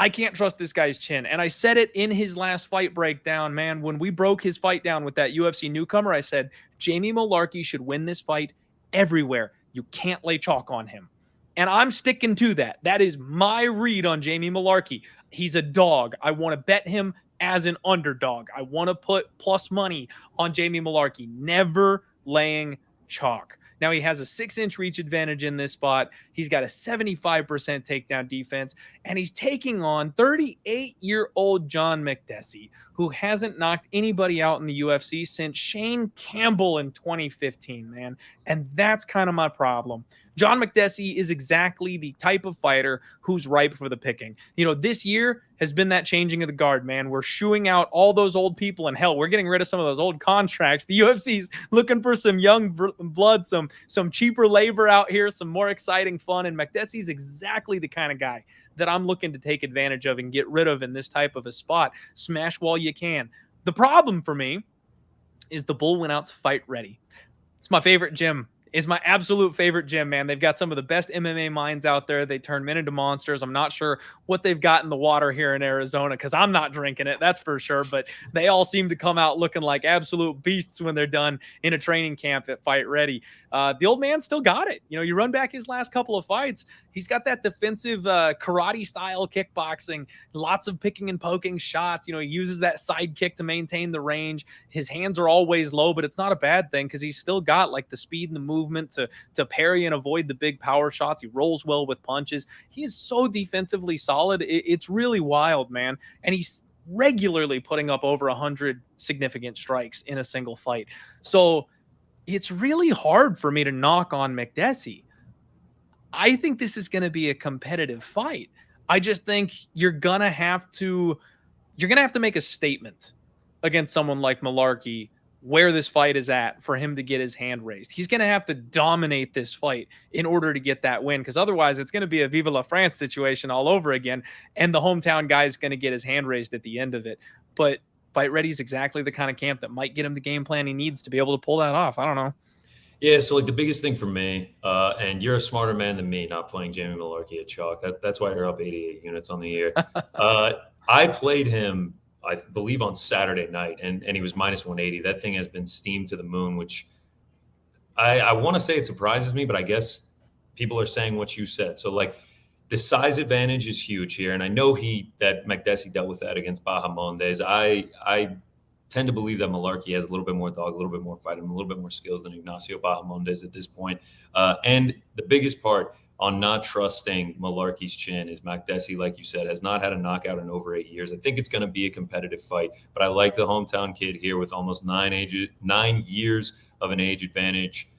Speaker 1: I can't trust this guy's chin. And I said it in his last fight breakdown, man. When we broke his fight down with that UFC newcomer, I said, Jamie Mullarkey should win this fight everywhere. You can't lay chalk on him. And I'm sticking to that. That is my read on Jamie Mullarkey. He's a dog. I want to bet him as an underdog. I want to put plus money on Jamie Mullarkey, never laying chalk. Now he has a 6-inch reach advantage in this spot. He's got a 75% takedown defense, and he's taking on 38-year-old John Makdessi, who hasn't knocked anybody out in the UFC since Shane Campbell in 2015, man. And that's kind of my problem. John Makdessi is exactly the type of fighter who's ripe for the picking. This year has been that changing of the guard, man. We're shooing out all those old people, and hell, we're getting rid of some of those old contracts. The UFC's looking for some young blood, some cheaper labor out here, some more exciting fun, and Makdessi's exactly the kind of guy that I'm looking to take advantage of and get rid of in this type of a spot. Smash while you can. The problem for me is the bull went out to fight ready. It's my favorite gym. It's my absolute favorite gym, man. They've got some of the best MMA minds out there. They turn men into monsters. I'm not sure what they've got in the water here in Arizona because I'm not drinking it, that's for sure. But they all seem to come out looking like absolute beasts when they're done in a training camp at Fight Ready. The old man still got it. You run back his last couple of fights, he's got that defensive karate-style kickboxing, lots of picking and poking shots. He uses that side kick to maintain the range. His hands are always low, but it's not a bad thing because he's still got like the speed and the movement to parry and avoid the big power shots. He rolls well with punches. He is so defensively solid. It's really wild, man. And he's regularly putting up over 100 significant strikes in a single fight. So it's really hard for me to knock on Makdessi. I think this is going to be a competitive fight. I just think you're going to have to make a statement against someone like Mullarkey where this fight is at for him to get his hand raised. He's going to have to dominate this fight in order to get that win, because otherwise it's going to be a Viva la France situation all over again, and the hometown guy is going to get his hand raised at the end of it. But Fight Ready is exactly the kind of camp that might get him the game plan he needs to be able to pull that off. I don't know.
Speaker 2: Yeah, so the biggest thing for me, and you're a smarter man than me, not playing Jamie Mullarkey at chalk. That's why you're up 88 units on the year. I played him, I believe, on Saturday night, and he was minus 180. That thing has been steamed to the moon, which I want to say it surprises me, but I guess people are saying what you said. So the size advantage is huge here, and I know that Makdessi dealt with that against Bahamondes. I tend to believe that Mullarkey has a little bit more dog, a little bit more fight, and a little bit more skills than Ignacio Bahamondes at this point. And the biggest part on not trusting Mullarkey's chin is Makdessi, like you said, has not had a knockout in over 8 years. I think it's going to be a competitive fight, but I like the hometown kid here with almost 9 years of an age advantage,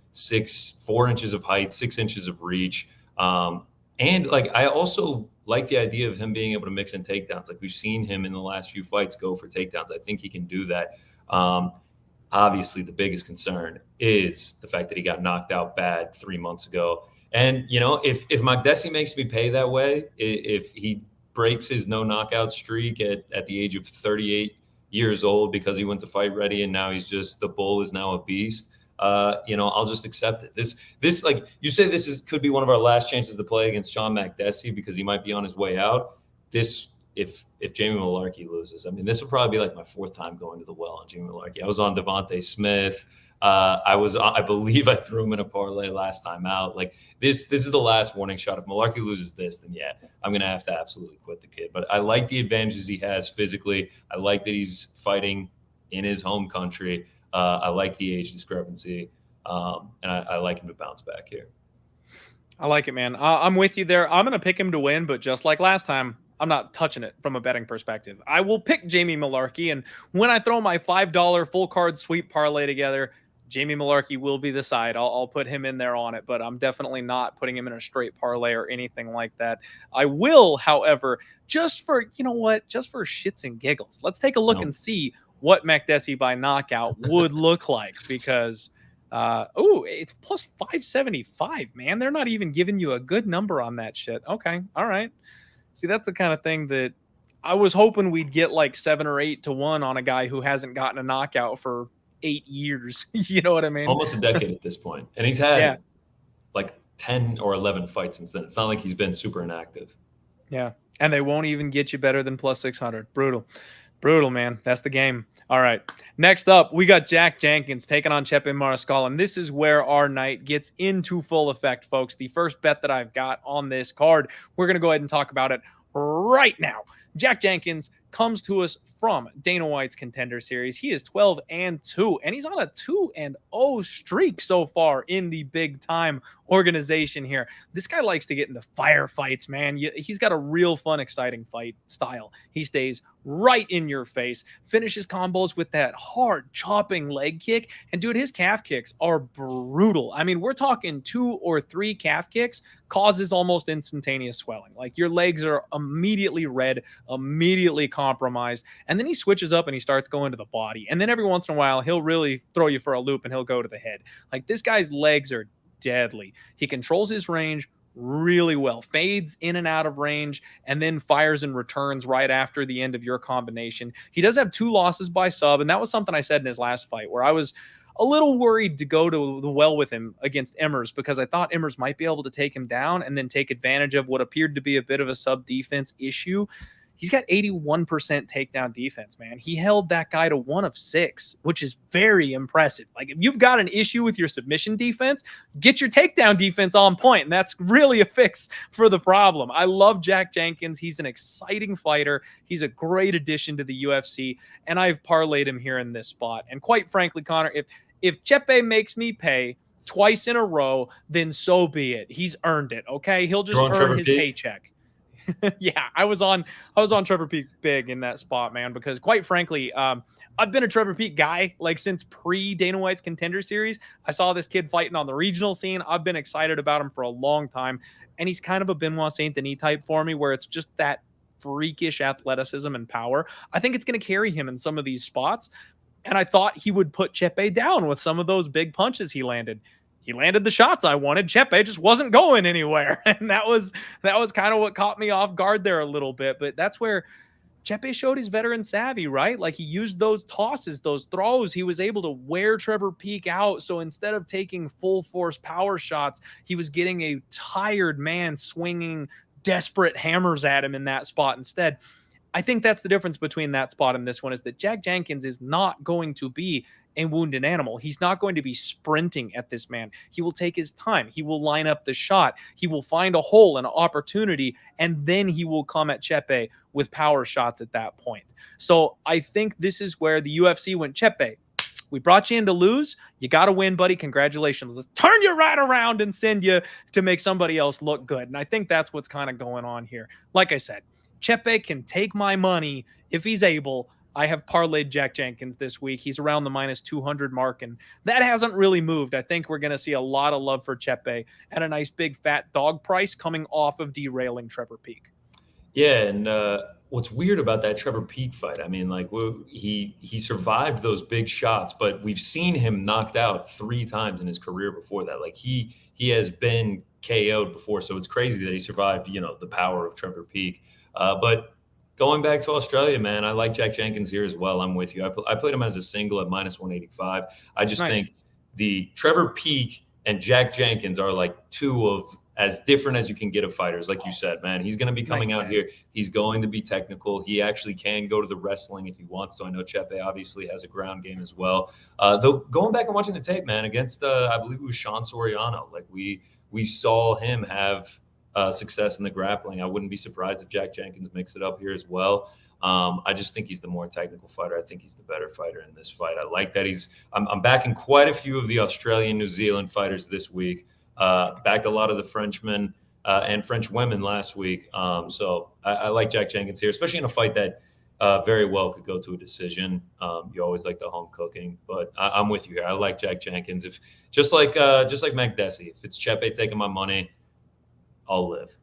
Speaker 2: 4 inches of height, 6 inches of reach. And I also like the idea of him being able to mix in takedowns. We've seen him in the last few fights go for takedowns. I think he can do that. Obviously, the biggest concern is the fact that he got knocked out bad 3 months ago. And, if Makdessi makes me pay that way, if he breaks his no knockout streak at the age of 38 years old because he went to Fight Ready and now the bull is now a beast, I'll just accept it. This like you say, could be one of our last chances to play against John Makdessi because he might be on his way out. If Jamie Mullarkey loses, I mean, this will probably be my 4th time going to the well on Jamie Mullarkey. I was on Devontae Smith. I believe I threw him in a parlay last time out. This is the last warning shot. If Mullarkey loses this, then yeah, I'm going to have to absolutely quit the kid. But I like the advantages he has physically. I like that he's fighting in his home country. I like the age discrepancy. And I like him to bounce back here.
Speaker 1: I like it, man. I'm with you there. I'm going to pick him to win, but just like last time, I'm not touching it from a betting perspective. I will pick Jamie Mullarkey, and when I throw my $5 full card sweep parlay together, Jamie Mullarkey will be the side. I'll put him in there on it, but I'm definitely not putting him in a straight parlay or anything like that. I will, however, just for shits and giggles, let's take a look and see what Makdessi by knockout would look like, because it's plus 575, man. They're not even giving you a good number on that shit. Okay. All right. See, that's the kind of thing that I was hoping we'd get 7 or 8 to 1 on a guy who hasn't gotten a knockout for 8 years. You know what I mean?
Speaker 2: Almost a decade at this point. And he's had 10 or 11 fights since then. It's not like he's been super inactive.
Speaker 1: Yeah. And they won't even get you better than plus 600. Brutal, man. That's the game. All right. Next up, we got Jack Jenkins taking on Chepe Mariscal, and this is where our night gets into full effect, folks. The first bet that I've got on this card, we're going to go ahead and talk about it right now. Jack Jenkins comes to us from Dana White's Contender Series. He is 12-2, and he's on a 2-0 streak so far in the big time organization here. This guy likes to get into firefights, man. He's got a real fun, exciting fight style. He stays right in your face, finishes combos with that hard chopping leg kick. And dude, his calf kicks are brutal. I mean, we're talking 2 or 3 calf kicks causes almost instantaneous swelling. Like your legs are immediately red, immediately compromised. And then he switches up and he starts going to the body. And then every once in a while, he'll really throw you for a loop and he'll go to the head. Like this guy's legs are deadly. He controls his range really well, fades in and out of range, and then fires and returns right after the end of your combination. He does have 2 losses by sub, and that was something I said in his last fight where I was a little worried to go to the well with him against Emmers because I thought Emmers might be able to take him down and then take advantage of what appeared to be a bit of a sub defense issue. He's got 81% takedown defense, man. He held that guy to 1 of 6, which is very impressive. Like if you've got an issue with your submission defense, get your takedown defense on point. And that's really a fix for the problem. I love Jack Jenkins. He's an exciting fighter. He's a great addition to the UFC. And I've parlayed him here in this spot. And quite frankly, Connor, if Chepe makes me pay twice in a row, then so be it. He's earned it. Okay. He'll just earn his paycheck. Yeah, I was on Trevor Peek big in that spot, man, because quite frankly, I've been a Trevor Peek guy like since pre Dana White's Contender Series. I saw this kid fighting on the regional scene. I've been excited about him for a long time, and he's kind of a Benoit Saint Denis type for me, where it's just that freakish athleticism and power. I think it's going to carry him in some of these spots, and I thought he would put Chepe down with some of those big punches he landed. He landed the shots I wanted. Chepe just wasn't going anywhere. And that was kind of what caught me off guard there a little bit. But that's where Chepe showed his veteran savvy, right? Like he used those tosses, those throws. He was able to wear Trevor Peek out. So instead of taking full force power shots, he was getting a tired man swinging desperate hammers at him in that spot instead. I think that's the difference between that spot and this one is that Jack Jenkins is not going to be a wounded animal. He's not going to be sprinting at this man. He will take his time. He will line up the shot. He will find a hole, an opportunity, and then he will come at Chepe with power shots at that point. So I think this is where the UFC went, Chepe, we brought you in to lose. You got to win, buddy. Congratulations. Let's turn you right around and send you to make somebody else look good. And I think that's what's kind of going on here. Like I said, Chepe can take my money if he's able. I have parlayed Jack Jenkins this week. He's around the minus 200 mark, and that hasn't really moved. I think we're going to see a lot of love for Chepe at a nice big fat dog price coming off of derailing Trevor Peek.
Speaker 2: Yeah, and what's weird about that Trevor Peek fight, I mean, like he survived those big shots, but we've seen him knocked out 3 times in his career before that. Like he has been KO'd before, so it's crazy that he survived, the power of Trevor Peek. But going back to Australia, man, I like Jack Jenkins here as well. I'm with you. I played him as a single at minus 185. I just think the Trevor Peek and Jack Jenkins are like 2 of as different as you can get of fighters. Like you said, man, he's going to be coming out here. He's going to be technical. He actually can go to the wrestling if he wants to. I know Chepe obviously has a ground game as well. Though going back and watching the tape, man, against I believe it was Sean Soriano, like we saw him have success in the grappling. I wouldn't be surprised if Jack Jenkins mixed it up here as well. I just think he's the more technical fighter. I think he's the better fighter in this fight. I like that I'm backing quite a few of the Australian, New Zealand fighters this week. Backed a lot of the Frenchmen and French women last week. So I like Jack Jenkins here, especially in a fight that very well could go to a decision. You always like the home cooking, but I'm with you here. I like Jack Jenkins. If just like Makdessi, if it's Chepe taking my money, I'll live.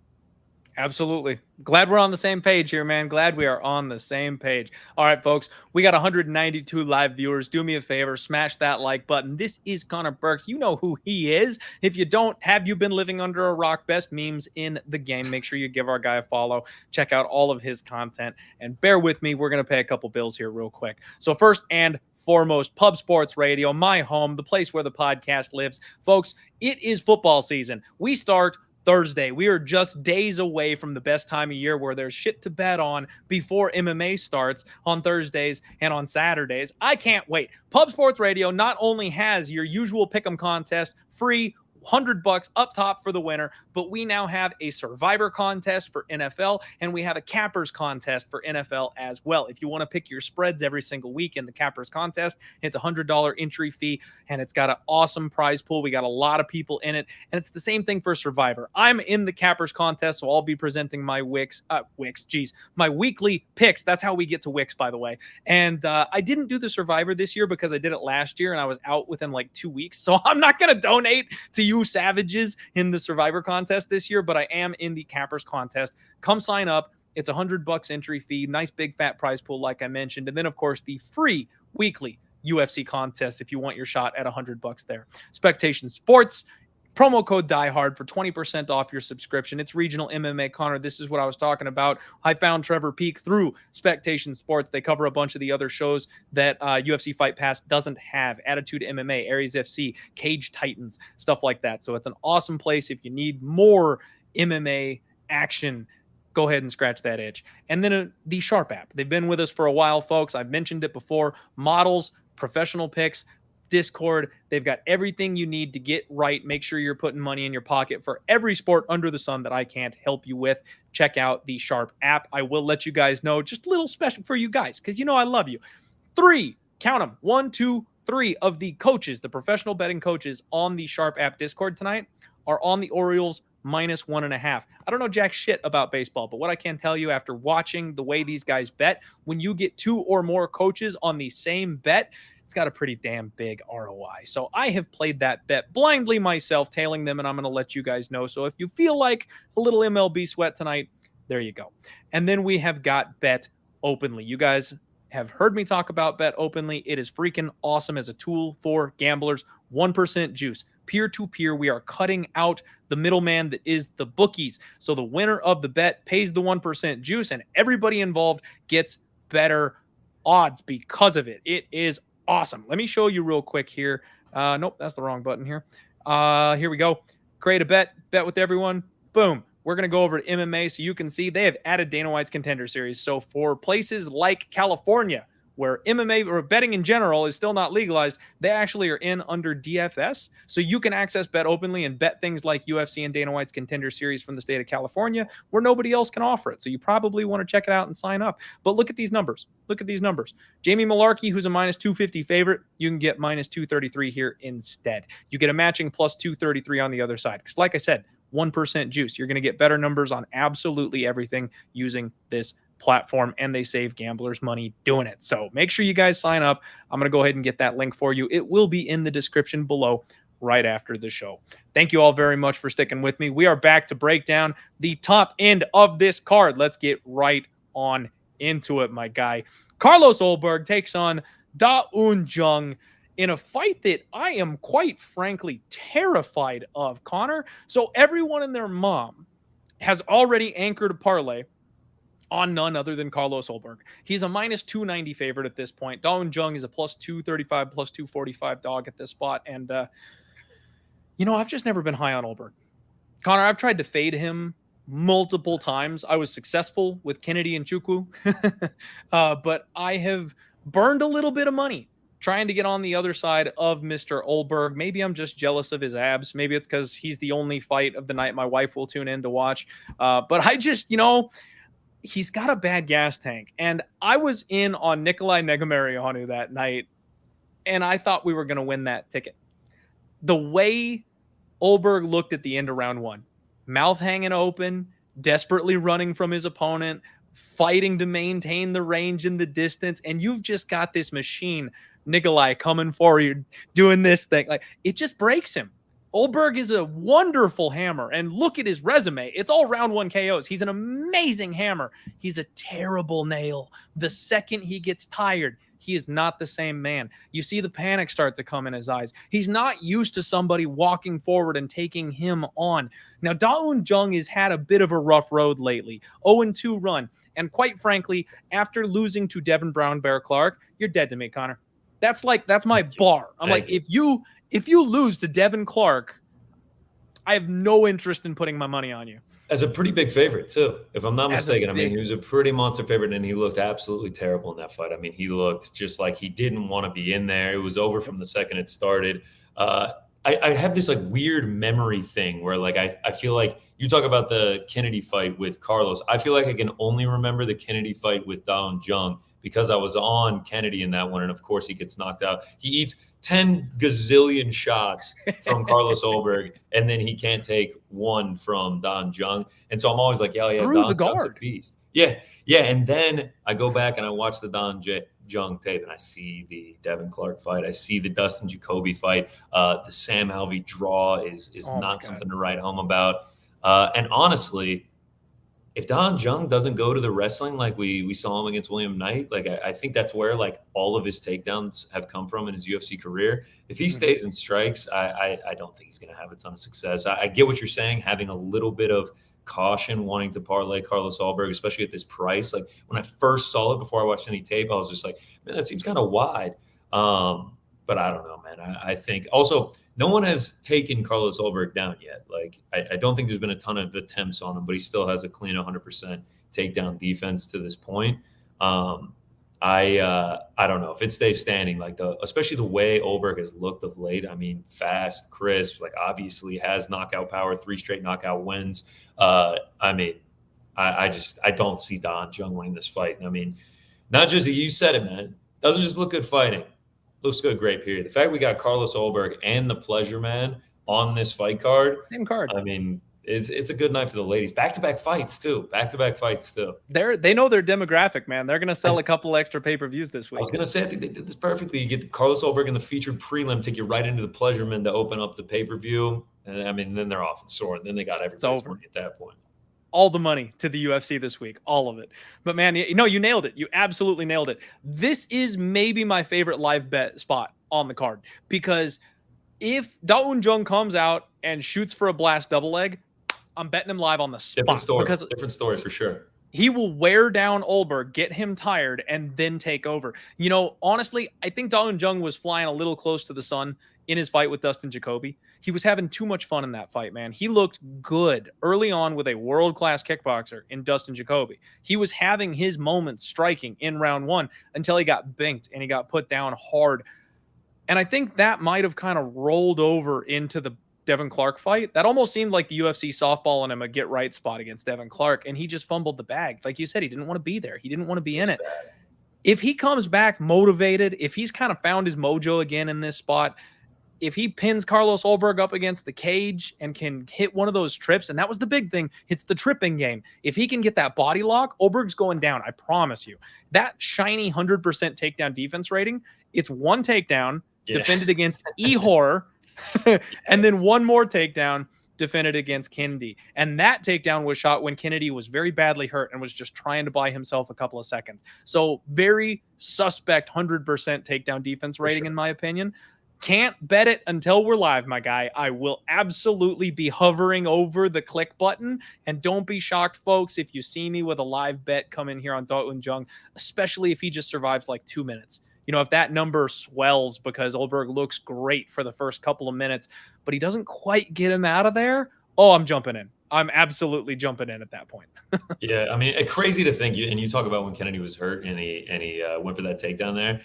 Speaker 1: Absolutely. Glad we're on the same page here, man. Glad we are on the same page. All right, folks, we got 192 live viewers. Do me a favor, smash that like button. This is Connor Burke. You know who he is. If you don't, have you been living under a rock? Best memes in the game. Make sure you give our guy a follow. Check out all of his content. And bear with me, we're going to pay a couple bills here real quick. So first and foremost, Pub Sports Radio, my home, the place where the podcast lives. Folks, it is football season. We start Thursday. We are just days away from the best time of year where there's shit to bet on before MMA starts on Thursdays and on Saturdays. I can't wait. Pub Sports Radio not only has your usual pick'em contest free $100 up top for the winner, but we now have a survivor contest for NFL, and we have a cappers contest for NFL as well. If you want to pick your spreads every single week in the cappers contest, it's a $100 entry fee, and it's got an awesome prize pool. We got a lot of people in it, and it's the same thing for survivor. I'm in the cappers contest, so I'll be presenting my my weekly picks. That's how we get to Wix, by the way. And I didn't do the survivor this year because I did it last year and I was out within like 2 weeks. So I'm not going to donate to you savages in the survivor contest this year, but I am in the cappers contest. Come sign up. It's $100 entry fee, nice big fat prize pool, like I mentioned. And then, of course, the free weekly UFC contest if you want your shot at $100 there. Spectation Sports. Promo code DieHard for 20% off your subscription. It's regional MMA. Connor, this is what I was talking about. I found Trevor Peak through Spectation Sports. They cover a bunch of the other shows that UFC Fight Pass doesn't have. Attitude MMA, Aries FC, Cage Titans, stuff like that. So it's an awesome place if you need more MMA action. Go ahead and scratch that itch. And then the Sharp app. They've been with us for a while, folks. I've mentioned it before. Models, professional picks, Discord. They've got everything you need to get right. Make sure you're putting money in your pocket for every sport under the sun that I can't help you with. Check out the Sharp app. I will let you guys know, just a little special for you guys, because you know I love you. 3, count them, 1, 2, 3 of the coaches, the professional betting coaches on the Sharp app Discord tonight are on the Orioles -1.5. I don't know jack shit about baseball, but what I can tell you after watching the way these guys bet, when you get 2 or more coaches on the same bet, it's got a pretty damn big ROI. So I have played that bet blindly myself, tailing them, and I'm going to let you guys know. So if you feel like a little MLB sweat tonight, there you go. And then we have got Bet Openly. You guys have heard me talk about Bet Openly. It is freaking awesome as a tool for gamblers. 1% juice. Peer-to-peer, we are cutting out the middleman that is the bookies. So the winner of the bet pays the 1% juice, and everybody involved gets better odds because of it. It is awesome. Let me show you real quick here. Nope, that's the wrong button here. Here we go. Create a bet with everyone. Boom. We're going to go over to MMA so you can see they have added Dana White's Contender Series. So for places like California, where MMA or betting in general is still not legalized, they actually are in under DFS. So you can access Bet Openly and bet things like UFC and Dana White's Contender Series from the state of California where nobody else can offer it. So you probably want to check it out and sign up. But look at these numbers. Look at these numbers. Jamie Mullarkey, who's a -250 favorite, you can get -233 here instead. You get a matching +233 on the other side. Because like I said, 1% juice. You're going to get better numbers on absolutely everything using this platform, and they save gamblers money doing it. So make sure you guys sign up. I'm going to go ahead and get that link for you. It will be in the description below right after the show. Thank you all very much for sticking with me. We are back to break down the top end of this card. Let's get right on into it, my guy. Carlos Ulberg takes on Da-Un Jung in a fight that I am quite frankly terrified of, Connor. So everyone and their mom has already anchored a parlay on none other than Carlos Ulberg. He's a -290 favorite at this point. Da-Un Jung is a +235, +245 dog at this spot. And, I've just never been high on Ulberg. Connor, I've tried to fade him multiple times. I was successful with Kennedy and Chukwu, but I have burned a little bit of money trying to get on the other side of Mr. Ulberg. Maybe I'm just jealous of his abs. Maybe it's because he's the only fight of the night my wife will tune in to watch. But I just, he's got a bad gas tank. And I was in on Nikolai Negumereanu that night, and I thought we were going to win that ticket. The way Ulberg looked at the end of round 1, mouth hanging open, desperately running from his opponent, fighting to maintain the range and the distance, and you've just got this machine, Nikolai, coming for you, doing this thing. Like, it just breaks him. Ulberg is a wonderful hammer, and look at his resume. It's all round 1 KOs. He's an amazing hammer. He's a terrible nail. The second he gets tired, he is not the same man. You see the panic start to come in his eyes. He's not used to somebody walking forward and taking him on. Now, Da-Un Jung has had a bit of a rough road lately. 0-2 run. And quite frankly, after losing to Devin Brown Bear Clark, you're dead to me, Connor. That's my bar. I'm like, if you lose to Devin Clark, I have no interest in putting my money on you.
Speaker 2: As a pretty big favorite, too, if I'm not mistaken. I mean, he was a pretty monster favorite, and he looked absolutely terrible in that fight. I mean, he looked just like he didn't want to be in there. It was over from the second it started. I have this like weird memory thing where like I feel like you talk about the Kennedy fight with Carlos. I feel like I can only remember the Kennedy fight with Daun Jung because I was on Kennedy in that one, and of course he gets knocked out. He eats 10 gazillion shots from Carlos Ulberg, and then he can't take one from Daun Jung. And so I'm always like, yeah,
Speaker 1: Through the
Speaker 2: Daun Jung's a
Speaker 1: guard.
Speaker 2: beast. Yeah. And then I go back and I watch the Daun Jung tape, and I see the Devin Clark fight. I see the Dustin Jacoby fight. The Sam Alvey draw is not something to write home about. And honestly, if Daun Jung doesn't go to the wrestling like we saw him against William Knight, like I think that's where like all of his takedowns have come from in his UFC career. If he stays and strikes, I don't think he's going to have a ton of success. I get what you're saying, having a little bit of caution, wanting to parlay Carlos Ulberg, especially at this price. Like when I first saw it before I watched any tape, I was just like, man, that seems kind of wide. But I don't know, man. I think also no one has taken Carlos Ulberg down yet. Like I don't think there's been a ton of attempts on him, but he still has a clean 100% takedown defense to this point. I don't know if it stays standing, like especially the way Ulberg has looked of late. I mean, fast, crisp, like obviously has knockout power, 3 straight knockout wins. I mean, I don't see Daun Jung winning this fight. And I mean, not just that, you said it, man. Doesn't just look good fighting. Looks good, great period. The fact we got Carlos Ulberg and the Pleasure Man on this fight card.
Speaker 1: Same card.
Speaker 2: I mean, it's a good night for the ladies. Back-to-back fights too.
Speaker 1: They know their demographic, man. They're gonna sell a couple extra pay-per-views this week.
Speaker 2: I was gonna say, I think they did this perfectly. You get Carlos Ulberg in the featured prelim, take you right into the Pleasure Man to open up the pay-per-view, and I mean, then they're off and soaring. Then they got everybody's money at that point.
Speaker 1: All the money to the UFC this week, all of it. But man, you nailed it. You absolutely nailed it. This is maybe my favorite live bet spot on the card, because if Daun Jung comes out and shoots for a blast double leg, I'm betting him live on the spot.
Speaker 2: Different story for sure.
Speaker 1: He will wear down Ulberg, get him tired, and then take over. You know, honestly, I think Daun Jung was flying a little close to the sun in his fight with Dustin Jacoby. He was having too much fun in that fight, man. He looked good early on with a world-class kickboxer in Dustin Jacoby. He was having his moments striking in round 1 until he got binked and he got put down hard. And I think that might have kind of rolled over into the Devin Clark fight. That almost seemed like the UFC softballing him a get right spot against Devin Clark, and he just fumbled the bag. Like you said, he didn't want to be there. He didn't want to be in it. If he comes back motivated, if he's kind of found his mojo again in this spot, if he pins Carlos Ulberg up against the cage and can hit one of those trips, and that was the big thing, it's the tripping game. If he can get that body lock, Ulberg's going down, I promise you. That shiny 100% takedown defense rating, it's one takedown defended against Ehor, and then one more takedown defended against Kennedy. And that takedown was shot when Kennedy was very badly hurt and was just trying to buy himself a couple of seconds. So very suspect 100% takedown defense rating, in my opinion. Can't bet it until we're live, my guy. I will absolutely be hovering over the click button. And don't be shocked, folks, if you see me with a live bet come in here on Daun Jung, especially if he just survives like 2 minutes. You know, if that number swells because Ulberg looks great for the first couple of minutes, but he doesn't quite get him out of there, I'm jumping in. I'm absolutely jumping in at that point.
Speaker 2: Yeah, I mean, crazy to think. And you talk about when Kennedy was hurt and he went for that takedown there.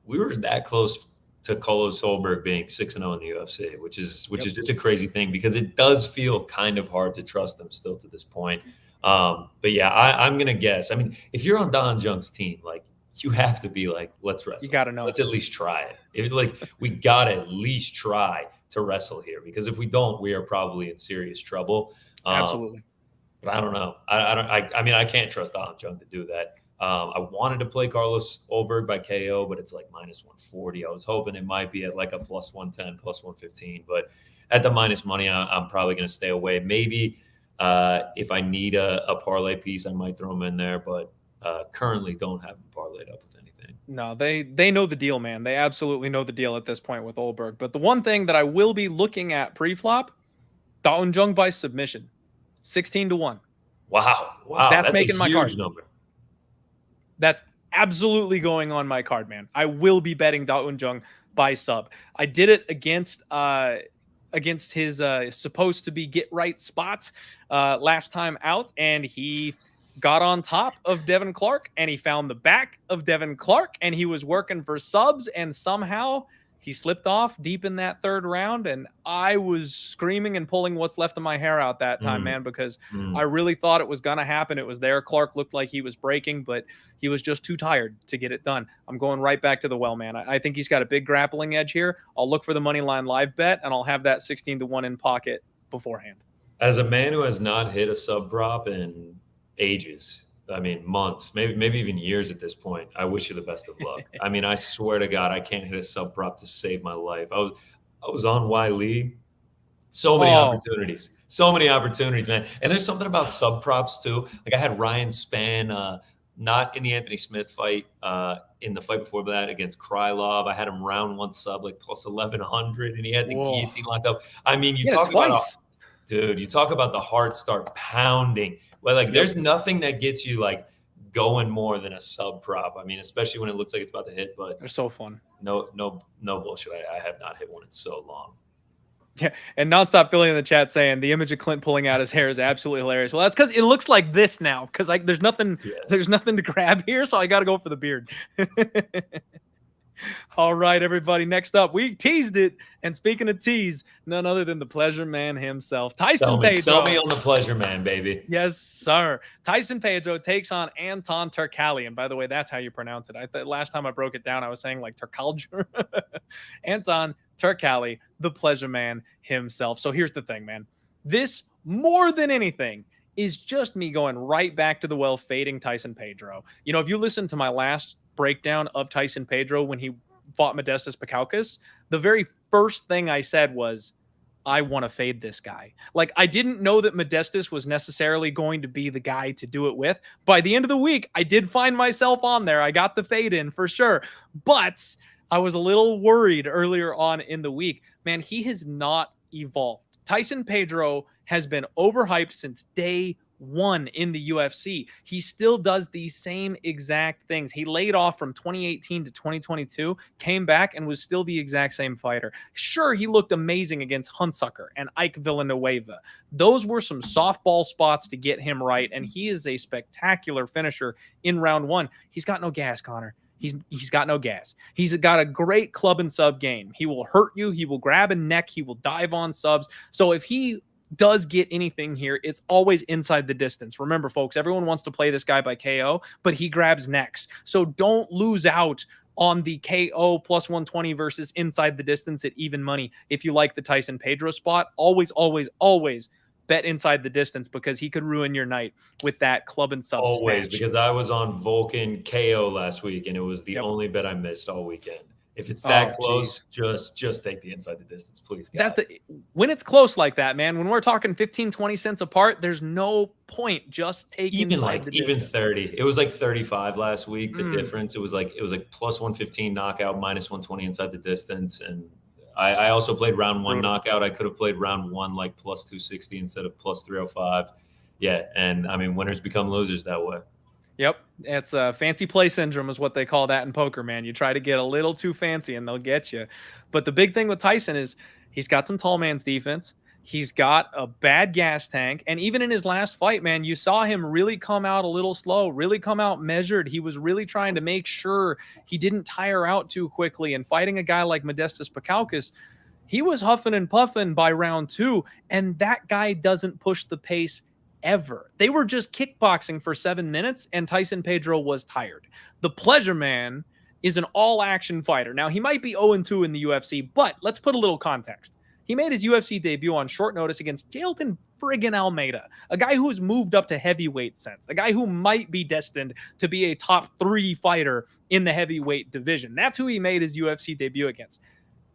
Speaker 2: We were that close to Carlos Ulberg being 6-0 in the UFC, which is just a crazy thing, because it does feel kind of hard to trust them still to this point. But yeah, I'm gonna guess. I mean, if you're on Daun Jung's team, like, you have to be like, let's wrestle.
Speaker 1: You got to know.
Speaker 2: Let's at least try it. We got to at least try to wrestle here, because if we don't, we are probably in serious trouble.
Speaker 1: Absolutely.
Speaker 2: But I don't know. I mean, I can't trust Daun Jung to do that. I wanted to play Carlos Ulberg by KO, but it's like -140. I was hoping it might be at like a +110, +115. But at the minus money, I'm probably going to stay away. Maybe if I need a parlay piece, I might throw him in there. But currently don't have him parlayed up with anything.
Speaker 1: No, they know the deal, man. They absolutely know the deal at this point with Ulberg. But the one thing that I will be looking at pre-flop, Daun Jung by submission, 16-1.
Speaker 2: Wow,
Speaker 1: that's making my card
Speaker 2: number.
Speaker 1: That's absolutely going on my card, man. I will be betting Daun Jung by sub. I did it against his supposed to be get right spots last time out, and he got on top of Devin Clark, and he found the back of Devin Clark, and he was working for subs, and somehow he slipped off deep in that third round, and I was screaming and pulling what's left of my hair out that time, man, because I really thought it was going to happen. It was there. Clark looked like he was breaking, but he was just too tired to get it done. I'm going right back to the well, man. I think he's got a big grappling edge here. I'll look for the money line live bet, and I'll have that 16-1 in pocket beforehand.
Speaker 2: As a man who has not hit a sub prop in ages, I mean, months, maybe even years at this point, I wish you the best of luck. I mean, I swear to God, I can't hit a sub prop to save my life. I was on Wiley. So many opportunities, man. And there's something about sub props too. Like I had Ryan Spann, not in the Anthony Smith fight, in the fight before that against Krylov. I had him round one sub, like plus 1,100, and he had the guillotine locked up. I mean, you talk about, dude, you talk about the heart start pounding. Well, like there's nothing that gets you like going more than a sub prop. I mean, especially when it looks like it's about to hit, but
Speaker 1: they're so fun.
Speaker 2: No bullshit. I have not hit one in so long.
Speaker 1: Yeah, and Nonstop Philly in the chat saying the image of Clint pulling out his hair is absolutely hilarious. Well, that's because it looks like this now, because like there's nothing to grab here, so I got to go for the beard. All right, everybody. Next up, we teased it, and speaking of tease, none other than the Pleasure Man himself, Tyson Pedro.
Speaker 2: Sell me on the Pleasure Man, baby.
Speaker 1: Yes, sir. Tyson Pedro takes on Anton Turkalj, and by the way, that's how you pronounce it. Last time I broke it down, I was saying like Turkalj. Anton Turkalj, the Pleasure Man himself. So here's the thing, man. This, more than anything, is just me going right back to the well, fading Tyson Pedro. You know, if you listen to my last breakdown of Tyson Pedro when he fought Modestas Bukauskas, the very first thing I said was, I want to fade this guy. Like, I didn't know that Modestas was necessarily going to be the guy to do it with. By the end of the week, I did find myself on there. I got the fade in for sure. But I was a little worried earlier on in the week. Man, he has not evolved. Tyson Pedro has been overhyped since day one in the UFC. He still does these same exact things. He laid off from 2018 to 2022, came back and was still the exact same fighter. Sure, he looked amazing against Hunsucker and Ike Villanueva. Those were some softball spots to get him right, and he is a spectacular finisher in round one. He's got no gas, Connor. He's got no gas. He's got a great club and sub game. He will hurt you. He will grab a neck. He will dive on subs. So if he does get anything here, it's always inside the distance. Remember, folks, everyone wants to play this guy by KO, but he grabs necks. So don't lose out on the KO plus 120 versus inside the distance at even money. If you like the Tyson Pedro spot, always bet inside the distance, because he could ruin your night with that club and sub
Speaker 2: always
Speaker 1: snatch.
Speaker 2: Because I was on Vulcan KO last week, and it was the only bet I missed all weekend. If it's that close, just take the inside the distance, please, guys.
Speaker 1: When it's close like that, man, when we're talking 15, 20 cents apart, there's no point. Just take inside the distance.
Speaker 2: Even 30. It was like 35 last week, the difference. It was like plus 115 knockout, minus 120 inside the distance. And I also played round one knockout. I could have played round one like plus 260 instead of plus 305. Yeah, and I mean, winners become losers that way.
Speaker 1: Yep. It's fancy play syndrome is what they call that in poker, man. You try to get a little too fancy and they'll get you. But the big thing with Tyson is he's got some tall man's defense. He's got a bad gas tank. And even in his last fight, man, you saw him really come out a little slow, really come out measured. He was really trying to make sure he didn't tire out too quickly. And fighting a guy like Modestas Bukauskas, he was huffing and puffing by round two. And that guy doesn't push the pace ever. They were just kickboxing for 7 minutes, and Tyson Pedro was tired. The Pleasure Man is an all-action fighter. Now, he might be 0-2 in the UFC, but let's put a little context. He made his UFC debut on short notice against Jailton friggin' Almeida, a guy who has moved up to heavyweight since, a guy who might be destined to be a top 3 fighter in the heavyweight division. That's who he made his UFC debut against.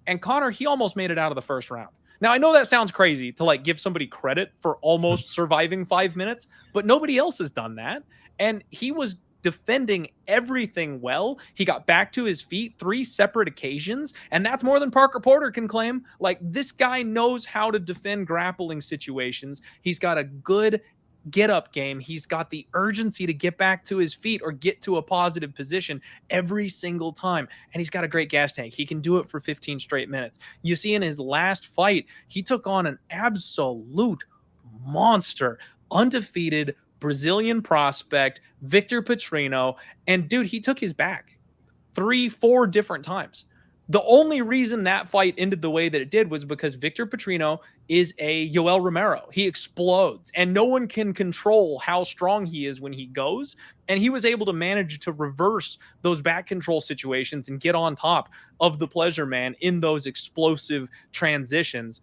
Speaker 1: And Connor, he almost made it out of the first round. Now, I know that sounds crazy to like give somebody credit for almost surviving 5 minutes, but nobody else has done that. And he was defending everything well. He got back to his feet 3 separate occasions, and that's more than Parker Porter can claim. Like, this guy knows how to defend grappling situations. He's got a good get-up game. He's got the urgency to get back to his feet or get to a positive position every single time. And he's got a great gas tank. He can do it for 15 straight minutes. You see in his last fight, he took on an absolute monster, undefeated Brazilian prospect, Victor Petrino. And dude, he took his back 3-4 different times. The only reason that fight ended the way that it did was because Victor Petrino is a Yoel Romero. He explodes, and no one can control how strong he is when he goes. And he was able to manage to reverse those back control situations and get on top of the Pleasure Man in those explosive transitions.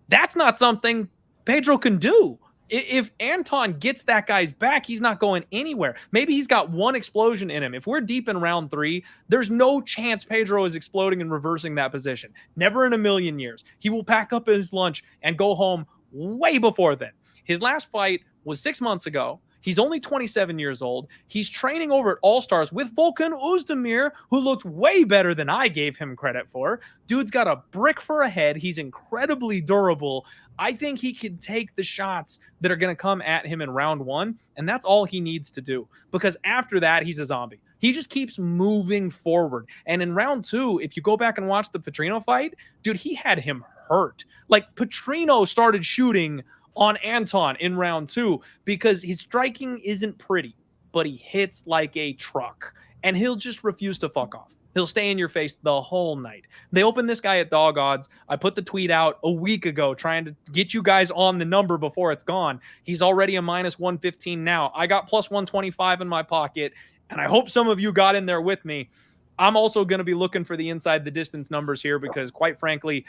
Speaker 1: That's not something Pedro can do. If Anton gets that guy's back, he's not going anywhere. Maybe he's got one explosion in him. If we're deep in round 3, there's no chance Pedro is exploding and reversing that position. Never in a million years. He will pack up his lunch and go home way before then. His last fight was 6 months ago. He's only 27 years old. He's training over at All Stars with Volkan Ozdemir, who looked way better than I gave him credit for. Dude's got a brick for a head. He's incredibly durable. I think he can take the shots that are going to come at him in round 1, and that's all he needs to do, because after that, he's a zombie. He just keeps moving forward. And in round 2, if you go back and watch the Petrino fight, dude, he had him hurt. Like, Petrino started shooting on Anton in round 2 because his striking isn't pretty, but he hits like a truck, and he'll just refuse to fuck off. He'll stay in your face the whole night. They opened this guy at dog odds. I put the tweet out a week ago trying to get you guys on the number before it's gone. He's already a minus 115 now. I got plus 125 in my pocket, and I hope some of you got in there with me. I'm also going to be looking for the inside the distance numbers here because, quite frankly,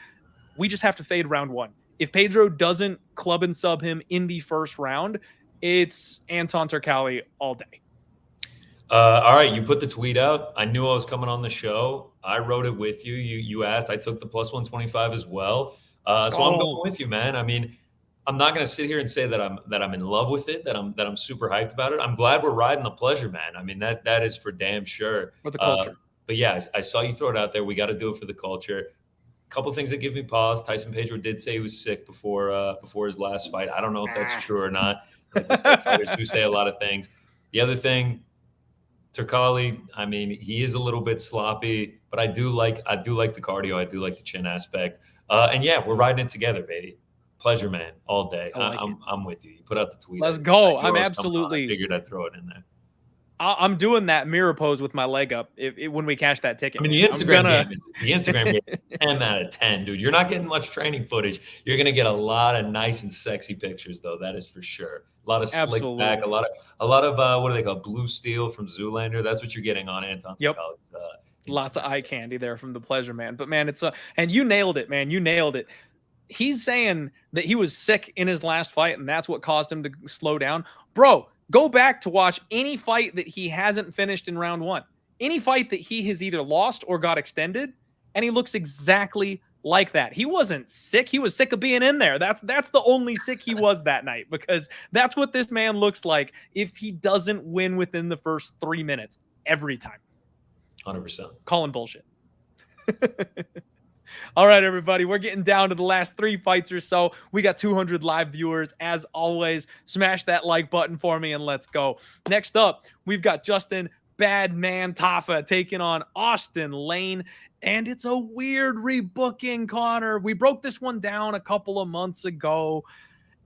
Speaker 1: we just have to fade round 1. If Pedro doesn't club and sub him in the first round, it's Anton Turkalj all day.
Speaker 2: All right, you put the tweet out. I knew I was coming on the show. I wrote it with you. You asked. I took the plus 125 as well. So I'm going with you, man. I mean, I'm not going to sit here and say that I'm in love with it, that I'm super hyped about it. I'm glad we're riding the Pleasure Man. I mean, that is for damn sure.
Speaker 1: For the culture.
Speaker 2: But yeah, I saw you throw it out there. We got to do it for the culture. Couple things that give me pause. Tyson Pedro did say he was sick before his last fight. I don't know if that's true or not. Fighters do say a lot of things. The other thing, Turkalj, I mean, he is a little bit sloppy, but I do like the cardio. I do like the chin aspect. And yeah, we're riding it together, baby. Pleasure Man all day. I'm with you. You put out the tweet.
Speaker 1: Let's go. I'm absolutely.
Speaker 2: I figured I'd throw it in there.
Speaker 1: I'm doing that mirror pose with my leg up when we cash that ticket.
Speaker 2: I mean, the Instagram game is 10 out of 10, dude. You're not getting much training footage. You're going to get a lot of nice and sexy pictures, though. That is for sure. A lot of slick back, a lot of what do they call blue steel from Zoolander. That's what you're getting on Anton.
Speaker 1: Yep. Lots of eye candy there from the Pleasure Man. But man, it's and you nailed it, man. You nailed it. He's saying that he was sick in his last fight, and that's what caused him to slow down, bro. Go back to watch any fight that he hasn't finished in round 1. Any fight that he has either lost or got extended, and he looks exactly like that. He wasn't sick. He was sick of being in there. That's the only sick he was that night, because that's what this man looks like if he doesn't win within the first 3 minutes every time.
Speaker 2: 100%.
Speaker 1: Calling bullshit. All right, everybody, we're getting down to the last 3 fights or so. We got 200 live viewers. As always, smash that like button for me and let's go. Next up, we've got Justin Badman Tafa taking on Austen Lane, and it's a weird rebooking, Connor. We broke this one down a couple of months ago,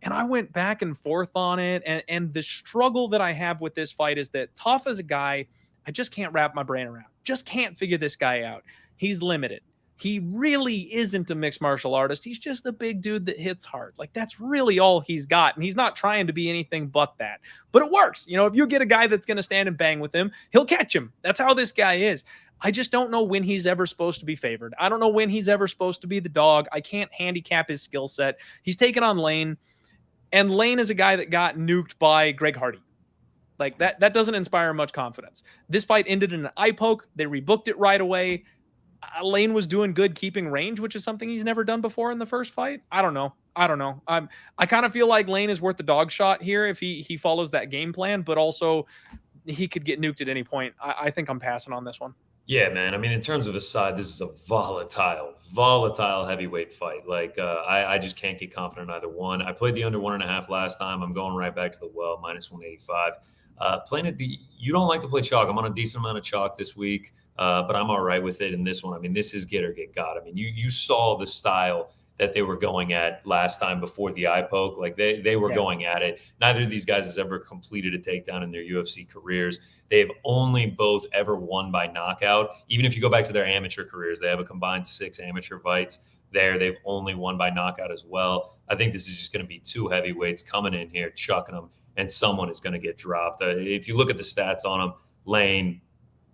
Speaker 1: and I went back and forth on it, and the struggle that I have with this fight is that Tafa's a guy I just can't wrap my brain around. Just can't figure this guy out. He's limited. He really isn't a mixed martial artist. He's just a big dude that hits hard. Like, that's really all he's got. And he's not trying to be anything but that. But it works. You know, if you get a guy that's going to stand and bang with him, he'll catch him. That's how this guy is. I just don't know when he's ever supposed to be favored. I don't know when he's ever supposed to be the dog. I can't handicap his skill set. He's taken on Lane. And Lane is a guy that got nuked by Greg Hardy. Like, that doesn't inspire much confidence. This fight ended in an eye poke. They rebooked it right away. Lane was doing good keeping range, which is something he's never done before in the first fight. I don't know. I kind of feel like Lane is worth the dog shot here if he follows that game plan, but also he could get nuked at any point. I think I'm passing on this one.
Speaker 2: Yeah, man. I mean, in terms of a side, this is a volatile heavyweight fight. Like, I just can't get confident in either one. I played the under 1.5 last time. I'm going right back to the well, minus 185. Playing at you don't like to play chalk. I'm on a decent amount of chalk this week. But I'm all right with it in this one. I mean, this is get or get got. I mean, you saw the style that they were going at last time before the eye poke. Like they were going at it. Neither of these guys has ever completed a takedown in their UFC careers. They've only both ever won by knockout. Even if you go back to their amateur careers, they have a combined 6 amateur fights there. They've only won by knockout as well. I think this is just going to be 2 heavyweights coming in here, chucking them, and someone is going to get dropped. If you look at the stats on them, Lane,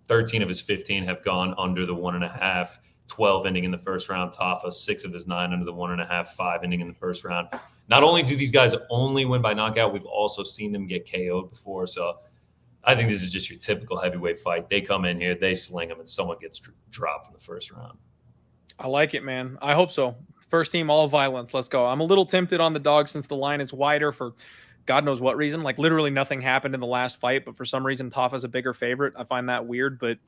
Speaker 2: 13 of his 15 have gone under the 1.5, 12 ending in the first round. Tafa, 6 of his 9 under the 1.5, 5 ending in the first round. Not only do these guys only win by knockout, we've also seen them get KO'd before. So I think this is just your typical heavyweight fight. They come in here, they sling them, and someone gets dropped in the first round.
Speaker 1: I like it, man. I hope so. First team, all violence. Let's go. I'm a little tempted on the dog since the line is wider for God knows what reason. Like literally nothing happened in the last fight, but for some reason Tafa's a bigger favorite. I find that weird, but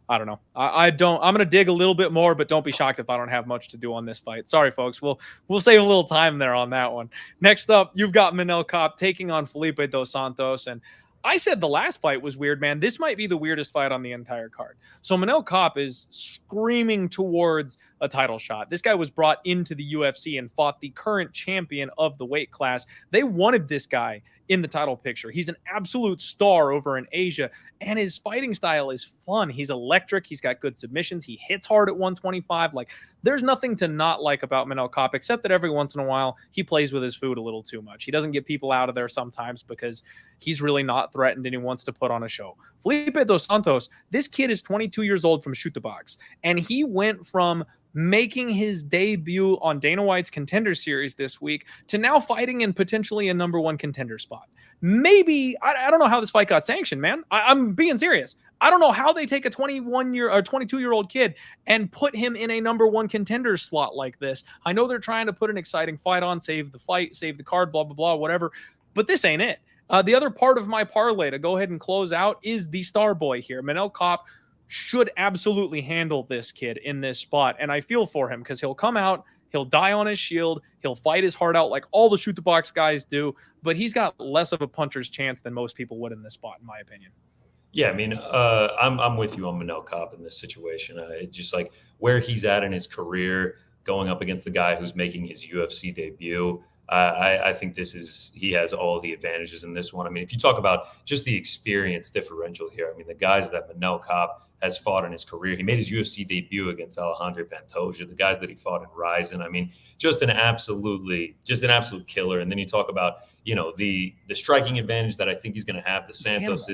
Speaker 1: I don't know. I'm going to dig a little bit more, but don't be shocked if I don't have much to do on this fight. Sorry, folks. We'll save a little time there on that one. Next up, you've got Manel Kape taking on Felipe dos Santos. And I said the last fight was weird, man. This might be the weirdest fight on the entire card. So Manel Kape is screaming towards a title shot. This guy was brought into the UFC and fought the current champion of the weight class. They wanted this guy in the title picture. He's an absolute star over in Asia, and his fighting style is fun. He's electric. He's got good submissions. He hits hard at 125. Like, there's nothing to not like about Manel Kape, except that every once in a while he plays with his food a little too much. He doesn't get people out of there sometimes because he's really not threatened and he wants to put on a show. Felipe dos Santos, this kid is 22 years old from Shoot the Box, and he went from making his debut on Dana White's Contender Series this week to now fighting in potentially a #1 contender spot. Maybe, I don't know how this fight got sanctioned, man. I'm being serious. I don't know how they take a 22-year-old kid and put him in a #1 contender slot like this. I know they're trying to put an exciting fight on, save the fight, save the card, blah, blah, blah, whatever. But this ain't it. The other part of my parlay to go ahead and close out is the star boy here. Manel Kape should absolutely handle this kid in this spot. And I feel for him because he'll come out, he'll die on his shield, he'll fight his heart out like all the Shoot the Box guys do, but he's got less of a puncher's chance than most people would in this spot, in my opinion.
Speaker 2: Yeah, I mean, I'm with you on Manel Kape in this situation. Just like where he's at in his career, going up against the guy who's making his UFC debut. I think he has all the advantages in this one. I mean, if you talk about just the experience differential here, I mean, the guys that Manel Kape has fought in his career, he made his UFC debut against Alejandro Pantoja, the guys that he fought in Ryzen. I mean, just an absolute killer. And then you talk about, the striking advantage that I think he's going to have. The Santos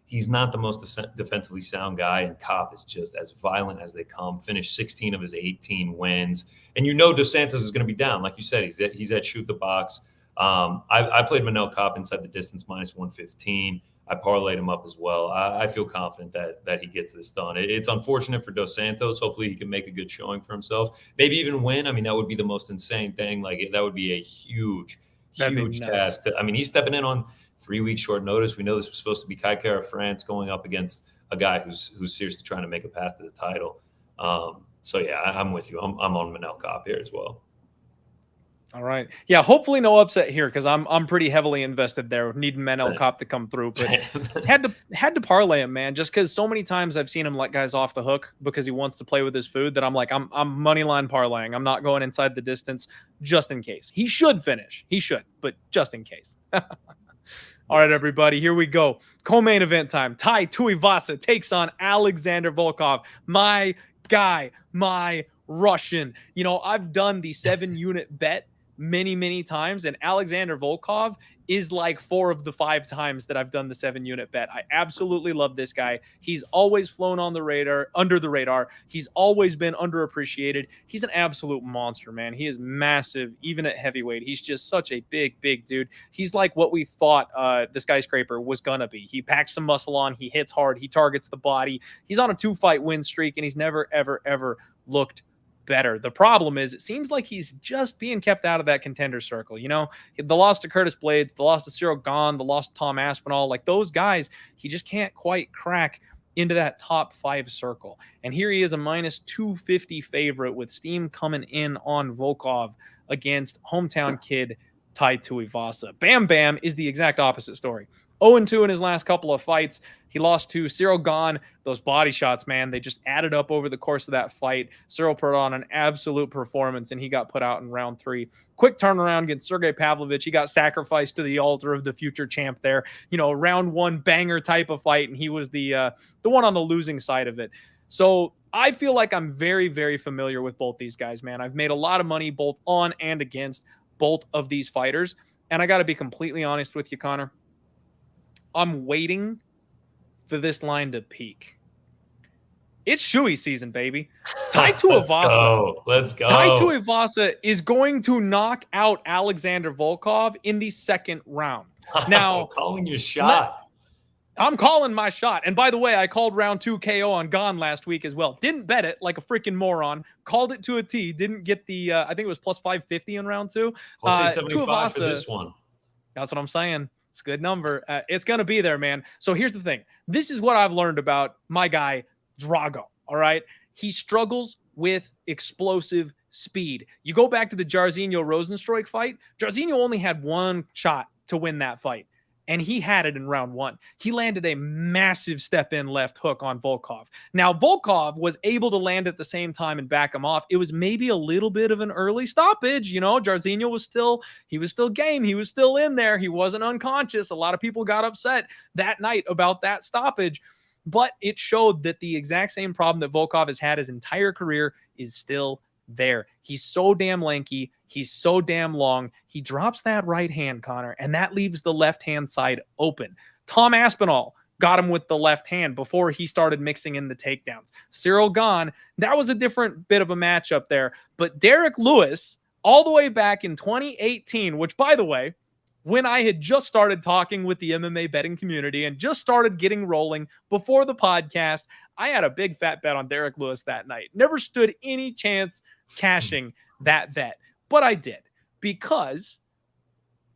Speaker 2: he's not the most defensively sound guy, and Kape is just as violent as they come. Finished 16 of his 18 wins. And Dos Santos is going to be down. Like you said, he's at Shoot the Box. I played Manel Kape inside the distance -115. I parlayed him up as well. I feel confident that he gets this done. It's unfortunate for Dos Santos. Hopefully he can make a good showing for himself. Maybe even win. I mean, that would be the most insane thing. Like, that would be a huge task. I mean, he's stepping in on 3 weeks short notice. We know this was supposed to be Kiefer of France going up against a guy who's seriously trying to make a path to the title. So yeah, I'm with you. I'm on Manel Kape here as well.
Speaker 1: All right. Yeah, hopefully no upset here because I'm pretty heavily invested there. Needing Manel Kape to come through, but had to parlay him, man. Just because so many times I've seen him let guys off the hook because he wants to play with his food that I'm like, I'm money line parlaying. I'm not going inside the distance just in case. He should finish. He should, but just in case. All right, everybody, here we go. Co-main event time. Tuivasa takes on Alexander Volkov. My guy, my Russian. I've done the 7-unit bet many times, and Alexander Volkov is like 4 of the 5 times that I've done the 7-unit bet. I absolutely love this guy. He's always flown on the radar, under the radar. He's always been underappreciated. He's an absolute monster, man. He is massive, even at heavyweight. He's just such a big dude. He's like what we thought the skyscraper was gonna be. He packs some muscle on, he hits hard, he targets the body. He's on a 2-fight win streak, and he's never, ever looked better. The problem is it seems like he's just being kept out of that contender circle. The loss to Curtis Blades, the loss to Cyril Gahn, the loss to Tom Aspinall, like those guys, he just can't quite crack into that top 5 circle. And here he is, a -250 favorite with steam coming in on Volkov against hometown kid Tai Tuivasa. Bam Bam is the exact opposite story. 0-2 in his last couple of fights. He lost to Ciryl Gane. Those body shots, man, they just added up over the course of that fight. Ciryl put on an absolute performance, and he got put out in round 3. Quick turnaround against Sergey Pavlovich. He got sacrificed to the altar of the future champ there. Round 1 banger type of fight, and he was the one on the losing side of it. So I feel like I'm very, very familiar with both these guys, man. I've made a lot of money both on and against both of these fighters. And I got to be completely honest with you, Connor. I'm waiting for this line to peak. It's Shui season, baby. Tai Tuivasa.
Speaker 2: Let's go.
Speaker 1: Tai Tuivasa is going to knock out Alexander Volkov in the second round. Now,
Speaker 2: calling your shot.
Speaker 1: I'm calling my shot. And by the way, I called round 2 KO on Gane last week as well. Didn't bet it like a freaking moron. Called it to a T. Didn't get the, I think it was plus 550 in round 2.
Speaker 2: Plus 875 for this one.
Speaker 1: That's what I'm saying. It's a good number. It's going to be there, man. So here's the thing. This is what I've learned about my guy, Drago. All right. He struggles with explosive speed. You go back to the Jairzinho-Rozenstruik fight. Jairzinho only had one shot to win that fight, and he had it in round 1. He landed a massive step-in left hook on Volkov. Now, Volkov was able to land at the same time and back him off. It was maybe a little bit of an early stoppage. Jairzinho was still game. He was still in there. He wasn't unconscious. A lot of people got upset that night about that stoppage, but it showed that the exact same problem that Volkov has had his entire career is still there. He's so damn lanky. He's so damn long. He drops that right hand, Connor, and that leaves the left hand side open. Tom Aspinall got him with the left hand before he started mixing in the takedowns. Ciryl Gane, that was a different bit of a matchup there. But Derek Lewis, all the way back in 2018, which, by the way, when I had just started talking with the MMA betting community and just started getting rolling before the podcast, I had a big fat bet on Derek Lewis that night. Never stood any chance cashing that bet, but I did, because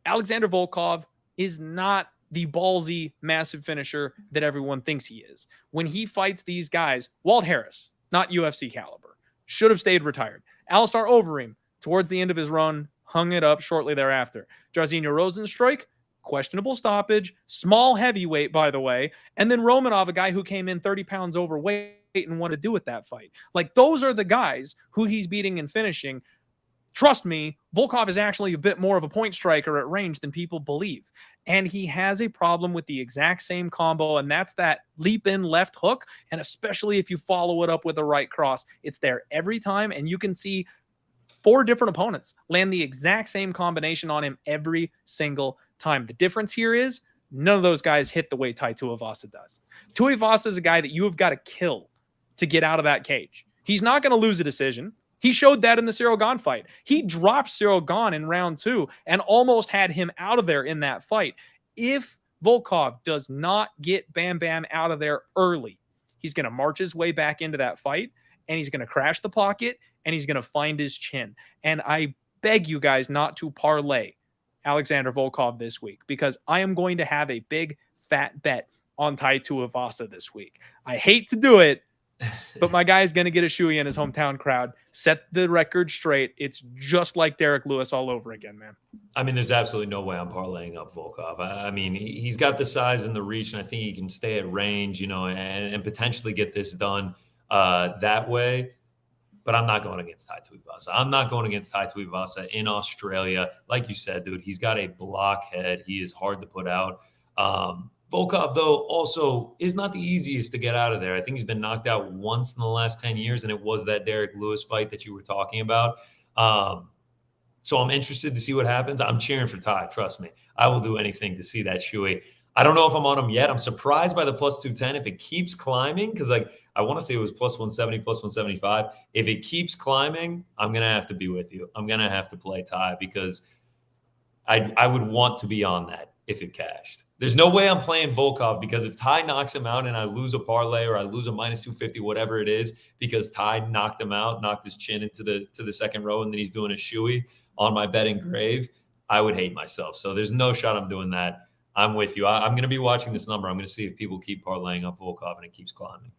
Speaker 1: Alexander Volkov is not the ballsy, massive finisher that everyone thinks he is. When he fights these guys, Walt Harris, not UFC caliber, should have stayed retired. Alistair Overeem, towards the end of his run, hung it up shortly thereafter. Jairzinho-Rozenstruik, questionable stoppage, small heavyweight, by the way, and then Romanov, a guy who came in 30 pounds overweight and wanted to do with that fight. Like, those are the guys who he's beating and finishing. Trust me, Volkov is actually a bit more of a point striker at range than people believe. And he has a problem with the exact same combo, and that's that leap in left hook. And especially if you follow it up with a right cross, it's there every time. And you can see 4 different opponents land the exact same combination on him every single time. The difference here is none of those guys hit the way Tai Tuivasa does. Tuivasa is a guy that you have got to kill to get out of that cage. He's not going to lose a decision. He showed that in the Ciryl Gane fight. He dropped Ciryl Gane in round 2 and almost had him out of there in that fight. If Volkov does not get Bam Bam out of there early, he's going to march his way back into that fight, and he's going to crash the pocket, and he's going to find his chin. And I beg you guys not to parlay Alexander Volkov this week, because I am going to have a big fat bet on Tai Tuivasa this week. I hate to do it, but my guy is going to get a shoey in his hometown crowd. Set the record straight. It's just like Derek Lewis all over again, man.
Speaker 2: I mean, there's absolutely no way I'm parlaying up Volkov. I mean, he's got the size and the reach, and I think he can stay at range, and potentially get this done that way. But I'm not going against Tai Tuivasa. I'm not going against Tai Tuivasa in Australia. Like you said, dude, he's got a blockhead. He is hard to put out. Volkov, though, also is not the easiest to get out of there. I think he's been knocked out once in the last 10 years, and it was that Derek Lewis fight that you were talking about. So I'm interested to see what happens. I'm cheering for Tai, trust me. I will do anything to see that shoey. I don't know if I'm on him yet. I'm surprised by the plus 210. If it keeps climbing, because I want to say it was plus 170, plus 175. If it keeps climbing, I'm going to have to be with you. I'm going to have to play Tai, because I would want to be on that if it cashed. There's no way I'm playing Volkov, because if Tai knocks him out and I lose a parlay or I lose a minus 250, whatever it is, because Tai knocked him out, knocked his chin into the second row, and then he's doing a shoey on my betting grave, I would hate myself. So there's no shot I'm doing that. I'm with you. I'm going to be watching this number. I'm going to see if people keep parlaying up Volkov and it keeps climbing.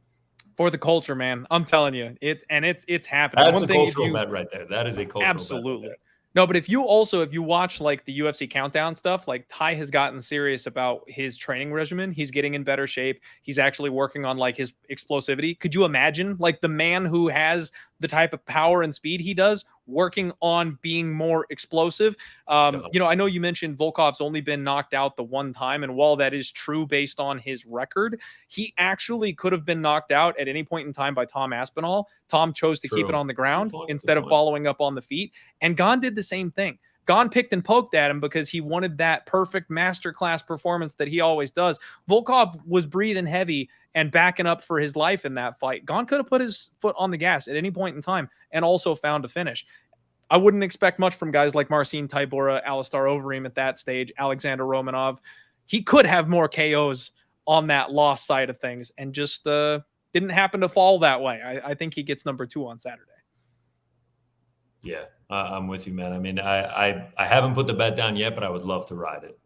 Speaker 1: For the culture, man. I'm telling you. It's happening.
Speaker 2: That's a cultural bet right there. That is a cultural bet.
Speaker 1: Absolutely. No, but if you watch like the UFC countdown stuff, like Ty has gotten serious about his training regimen. He's getting in better shape. He's actually working on like his explosivity. Could you imagine like the man who has the type of power and speed he does working on being more explosive? I know you mentioned Volkov's only been knocked out the one time, and while that is true based on his record, he actually could have been knocked out at any point in time by Tom Aspinall. Tom chose to keep it on the ground instead of following up on the feet. And Gon did the same thing. Gon picked and poked at him because he wanted that perfect masterclass performance that he always does. Volkov was breathing heavy and backing up for his life in that fight. Gon could have put his foot on the gas at any point in time and also found a finish. I wouldn't expect much from guys like Marcin Tybura, Alistair Overeem at that stage, Alexander Romanov. He could have more KOs on that loss side of things and just didn't happen to fall that way. I think he gets number 2 on Saturday.
Speaker 2: Yeah, I'm with you, man. I mean, I haven't put the bet down yet, but I would love to ride it.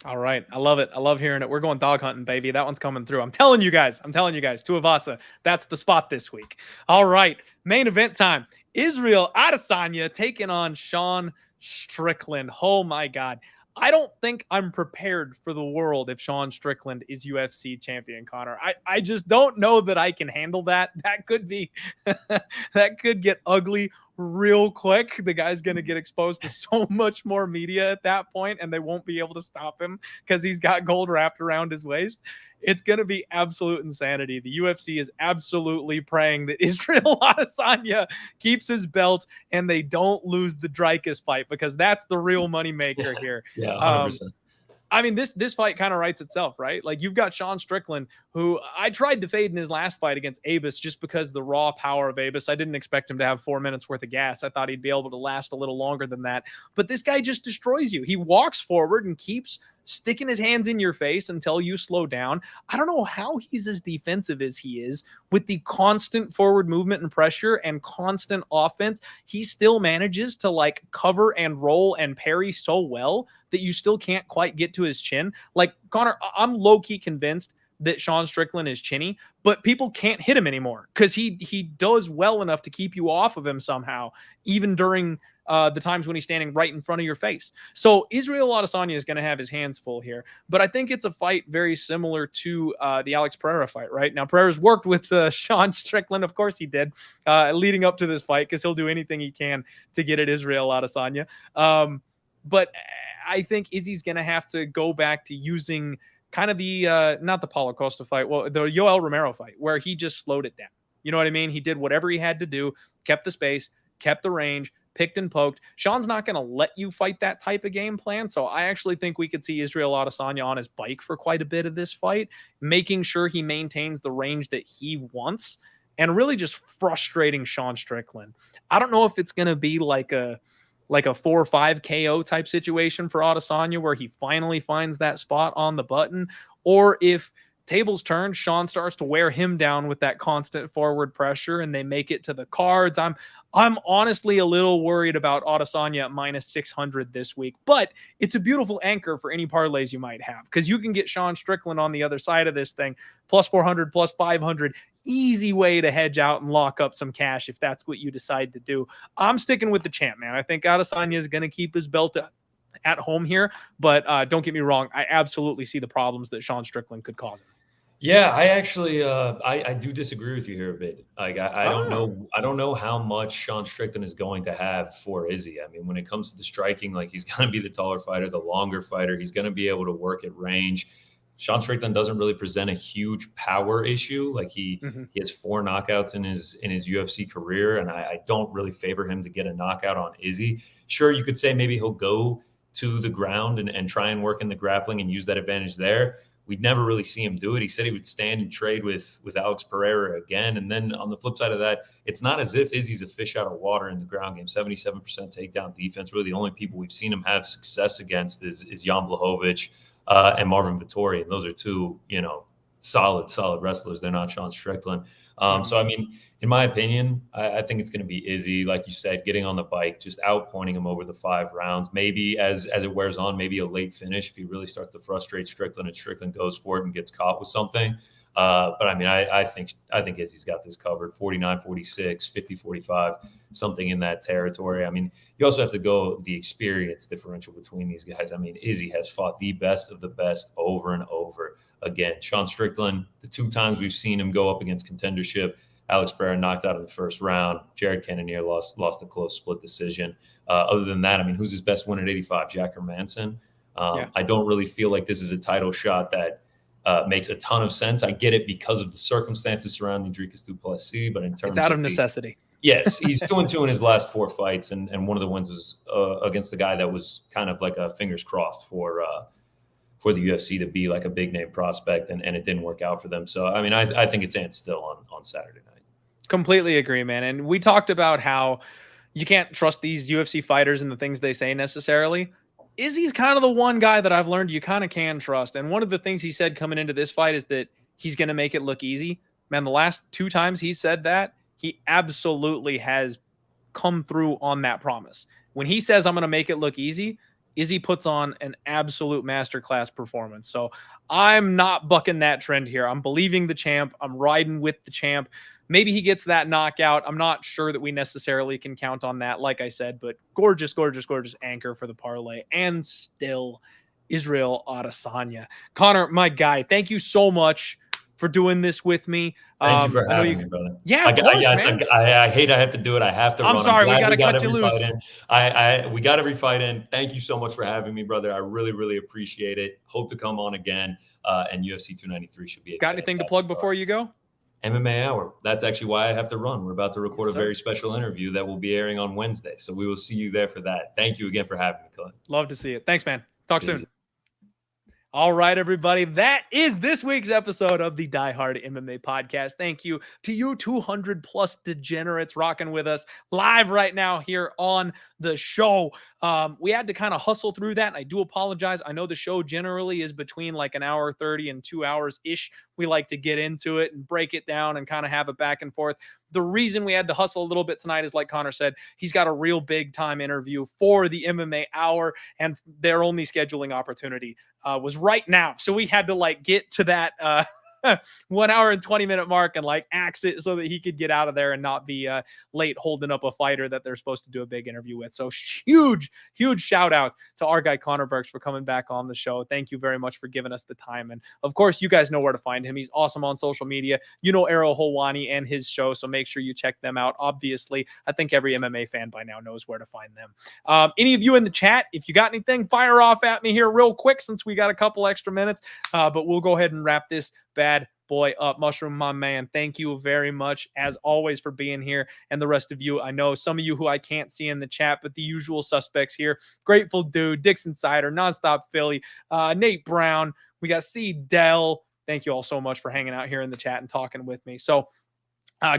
Speaker 1: All right. I love it. I love hearing it. We're going dog hunting, baby. That one's coming through. I'm telling you guys. Tuivasa, that's the spot this week. All right. Main event time. Israel Adesanya taking on Sean Strickland. Oh, my God. I don't think I'm prepared for the world if Sean Strickland is UFC champion, Connor. I just don't know that I can handle that. That could be that could get ugly real quick. The guy's going to get exposed to so much more media at that point, and they won't be able to stop him because he's got gold wrapped around his waist. It's going to be absolute insanity. The UFC is absolutely praying that Israel Adesanya keeps his belt and they don't lose the Dreykus fight, because that's the real moneymaker here.
Speaker 2: Yeah, 100%.
Speaker 1: I mean, this fight kind of writes itself, right? Like, you've got Sean Strickland, who I tried to fade in his last fight against Abus just because the raw power of Abus. I didn't expect him to have 4 minutes worth of gas. I thought he'd be able to last a little longer than that. But this guy just destroys you. He walks forward and keeps sticking his hands in your face until you slow down. I don't know how he's as defensive as he is with the constant forward movement and pressure and constant offense. He still manages to like cover and roll and parry so well that you still can't quite get to his chin. Like, Connor, I'm low-key convinced that Sean Strickland is chinny, but people can't hit him anymore because he does well enough to keep you off of him somehow, even during the times when he's standing right in front of your face. So Israel Adesanya is going to have his hands full here, but I think it's a fight very similar to the Alex Pereira fight, right? Now, Pereira's worked with Sean Strickland. Of course he did, leading up to this fight, because he'll do anything he can to get at Israel Adesanya. But I think Izzy's going to have to go back to using kind of the, not the Paulo Costa fight, well, the Yoel Romero fight, where he just slowed it down. You know what I mean? He did whatever he had to do, kept the space, kept the range, picked and poked. Sean's not going to let you fight that type of game plan. So I actually think we could see Israel Adesanya on his bike for quite a bit of this fight, making sure he maintains the range that he wants and really just frustrating Sean Strickland. I don't know if it's going to be like a 4 or 5 KO type situation for Adesanya where he finally finds that spot on the button, or if tables turn, Sean starts to wear him down with that constant forward pressure and they make it to the cards. I'm honestly a little worried about Adesanya at minus 600 this week, but it's a beautiful anchor for any parlays you might have, because you can get Sean Strickland on the other side of this thing, plus 400, plus 500. Easy way to hedge out and lock up some cash if that's what you decide to do. I'm sticking with the champ, man. I think Adesanya is going to keep his belt at home here, but don't get me wrong, I absolutely see the problems that Sean Strickland could cause him.
Speaker 2: Yeah, I actually I do disagree with you here a bit. Like, I don't know how much Sean Strickland is going to have for Izzy. I mean, when it comes to the striking, like, he's going to be the taller fighter, the longer fighter. He's going to be able to work at range. Sean Strickland doesn't really present a huge power issue. Like, he has 4 knockouts in his UFC career, and I don't really favor him to get a knockout on Izzy. Sure, you could say maybe he'll go to the ground and try and work in the grappling and use that advantage there. We'd never really see him do it. He said he would stand and trade with Alex Pereira again. And then on the flip side of that, it's not as if Izzy's a fish out of water in the ground game. 77% takedown defense. Really, the only people we've seen him have success against is Jan Blachowicz and Marvin Vettori. And those are 2, solid wrestlers. They're not Sean Strickland. So, I mean, in my opinion, I think it's going to be Izzy, like you said, getting on the bike, just outpointing him over the 5 rounds. Maybe as it wears on, maybe a late finish if he really starts to frustrate Strickland and Strickland goes for it and gets caught with something. But I mean, I think Izzy's got this covered. 49-46, 50-45, something in that territory. I mean, you also have to go the experience differential between these guys. I mean, Izzy has fought the best of the best over and over again. Sean Strickland, the 2 times we've seen him go up against contendership, Alex Pereira knocked out in the first round. Jared Cannonier lost a close split decision. Other than that, I mean, who's his best win at 85? Jack Hermansson. I don't really feel like this is a title shot that makes a ton of sense. I get it because of the circumstances surrounding Dricus du Plessis, but in terms
Speaker 1: it's out of necessity.
Speaker 2: Yes, he's 2-2 in his last 4 fights, and one of the wins was against the guy that was kind of like a fingers crossed for the UFC to be like a big name prospect, and it didn't work out for them. So I mean, I think it's Ant still on Saturday night.
Speaker 1: Completely agree, man. And we talked about how you can't trust these UFC fighters and the things they say necessarily. Izzy's kind of the one guy that I've learned you kind of can trust. And one of the things he said coming into this fight is that he's going to make it look easy. Man, the last 2 times he said that, he absolutely has come through on that promise. When he says, I'm going to make it look easy, Izzy puts on an absolute masterclass performance. So I'm not bucking that trend here. I'm believing the champ. I'm riding with the champ. Maybe he gets that knockout. I'm not sure that we necessarily can count on that, like I said, but gorgeous, gorgeous, gorgeous anchor for the parlay. And still, Israel Adesanya. Connor, my guy, thank you so much for doing this with me.
Speaker 2: Thank you for having me, brother.
Speaker 1: Yeah, of course, man.
Speaker 2: I hate I have to do it. I have to run.
Speaker 1: I'm sorry, we got to cut you loose.
Speaker 2: We got every fight in. Thank you so much for having me, brother. I really, really appreciate it. Hope to come on again. And UFC 293 should be
Speaker 1: got anything to plug before you go?
Speaker 2: MMA Hour. That's actually why I have to run. We're about to record a very special interview that will be airing on Wednesday. So we will see you there for that. Thank you again for having me, Clint.
Speaker 1: Love to see it. Thanks, man. Talk soon. All right, everybody. That is this week's episode of the Die Hard MMA podcast. Thank you to you 200 plus degenerates rocking with us live right now here on the show. We had to kind of hustle through that. And I do apologize. I know the show generally is between like an hour 30 and 2 hours ish. We like to get into it and break it down and kind of have it back and forth. The reason we had to hustle a little bit tonight is, like Connor said, he's got a real big time interview for the MMA Hour, and their only scheduling opportunity was right now. So we had to like get to that 1 hour and 20-minute mark and like axe it so that he could get out of there and not be late holding up a fighter that they're supposed to do a big interview with. So huge shout out to our guy Connor Burks for coming back on the show. Thank you very much for giving us the time. And of course, you guys know where to find him. He's awesome on social media. You know Arrow Holwani and his show, so make sure you check them out. Obviously, I think every MMA fan by now knows where to find them. Any of you in the chat, if you got anything, fire off at me here real quick since we got a couple extra minutes. But we'll go ahead and wrap this bad boy up. Mushroom, my man, thank you very much as always for being here. And the rest of you, I know some of you who I can't see in the chat, but the usual suspects here: Grateful Dude, Dixon Sider, Nonstop Philly, Nate Brown, we got C Dell. Thank you all so much for hanging out here in the chat and talking with me. So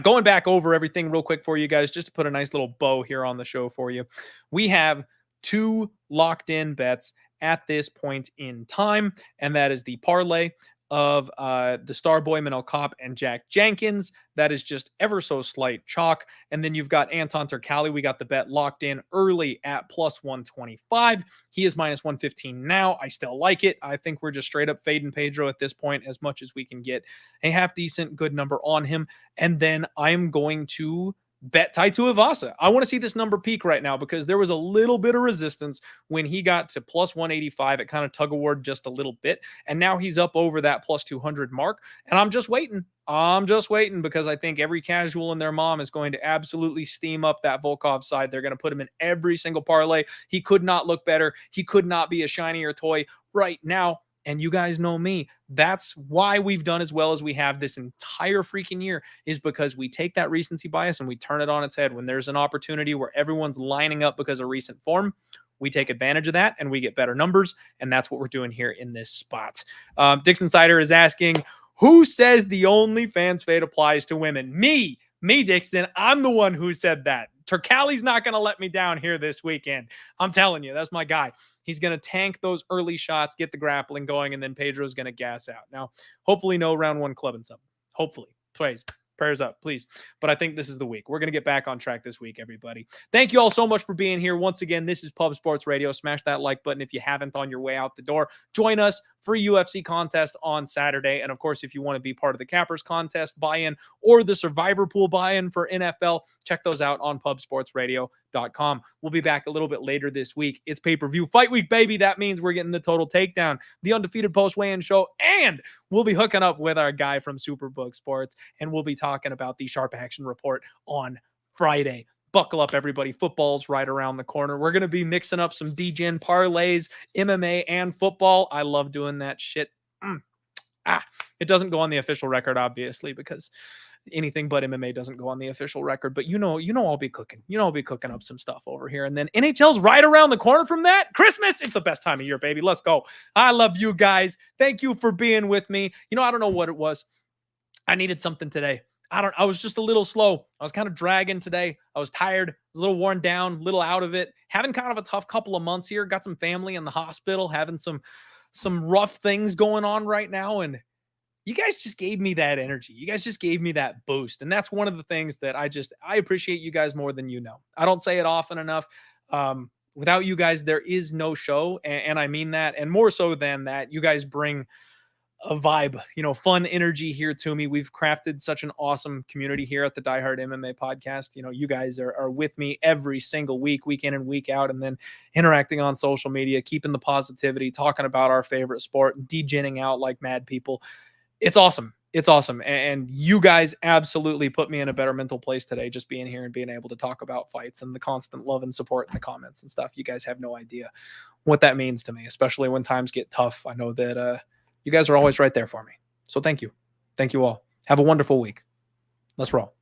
Speaker 1: going back over everything real quick for you guys, just to put a nice little bow here on the show for you. We have 2 locked in bets at this point in time, and that is the parlay of the Starboy Manel Kape and Jack Jenkins. That is just ever so slight chalk. And then you've got Anton Turkalj. We got the bet locked in early at plus 125. He is minus 115 now. I still like it. I think we're just straight up fading Pedro at this point as much as we can get a half decent good number on him. And then I'm going to bet Tuivasa. I want to see this number peak right now because there was a little bit of resistance when he got to plus 185. It kind of tug of war just a little bit. And now he's up over that plus 200 mark. And I'm just waiting. Because I think every casual and their mom is going to absolutely steam up that Volkov side. They're going to put him in every single parlay. He could not look better. He could not be a shinier toy right now. And you guys know me. That's why we've done as well as we have this entire freaking year, is because we take that recency bias and we turn it on its head. When there's an opportunity where everyone's lining up because of recent form, we take advantage of that and we get better numbers. And that's what we're doing here in this spot. Dixon Sider is asking, who says the OnlyFans fate applies to women? Me, Dixon. I'm the one who said that. Turkalj's not going to let me down here this weekend. I'm telling you, that's my guy. He's going to tank those early shots, get the grappling going, and then Pedro's going to gas out. Now, hopefully no round 1 club and something. Hopefully. Please. Prayers up, please. But I think this is the week. We're going to get back on track this week, everybody. Thank you all so much for being here. Once again, this is Pub Sports Radio. Smash that like button if you haven't on your way out the door. Join us for UFC contest on Saturday. And of course, if you want to be part of the Cappers contest buy-in or the Survivor Pool buy-in for NFL, check those out on pubsportsradio.com. We'll be back a little bit later this week. It's pay-per-view fight week, baby. That means we're getting the Total Takedown, the Undefeated Post Weigh-In Show, and we'll be hooking up with our guy from Superbook Sports, and we'll be talking about the Sharp Action Report on Friday. Buckle up, everybody. Football's right around the corner. We're going to be mixing up some DGen parlays, MMA, and football. I love doing that shit. It doesn't go on the official record, obviously, because anything but MMA doesn't go on the official record. But you know, I'll be cooking. I'll be cooking up some stuff over here. And then NHL's right around the corner from that. Christmas, it's the best time of year, baby. Let's go. I love you guys. Thank you for being with me. I don't know what it was. I needed something today. I was just a little slow. I was kind of dragging today. I was tired, a little worn down, a little out of it. Having kind of a tough couple of months here. Got some family in the hospital, having some rough things going on right now. And you guys just gave me that energy. You guys just gave me that boost. And that's one of the things that I appreciate you guys more than you know. I don't say it often enough. Without you guys, there is no show. And I mean that. And more so than that, you guys bring a vibe, fun energy here to me. We've crafted such an awesome community here at the Die Hard MMA podcast. You guys are with me every single week, week in and week out, and then interacting on social media, keeping the positivity, talking about our favorite sport, degenning out like mad people. It's awesome. It's awesome. And you guys absolutely put me in a better mental place today, just being here and being able to talk about fights and the constant love and support in the comments and stuff. You guys have no idea what that means to me, especially when times get tough. I know that, you guys are always right there for me. So thank you. Thank you all. Have a wonderful week. Let's roll.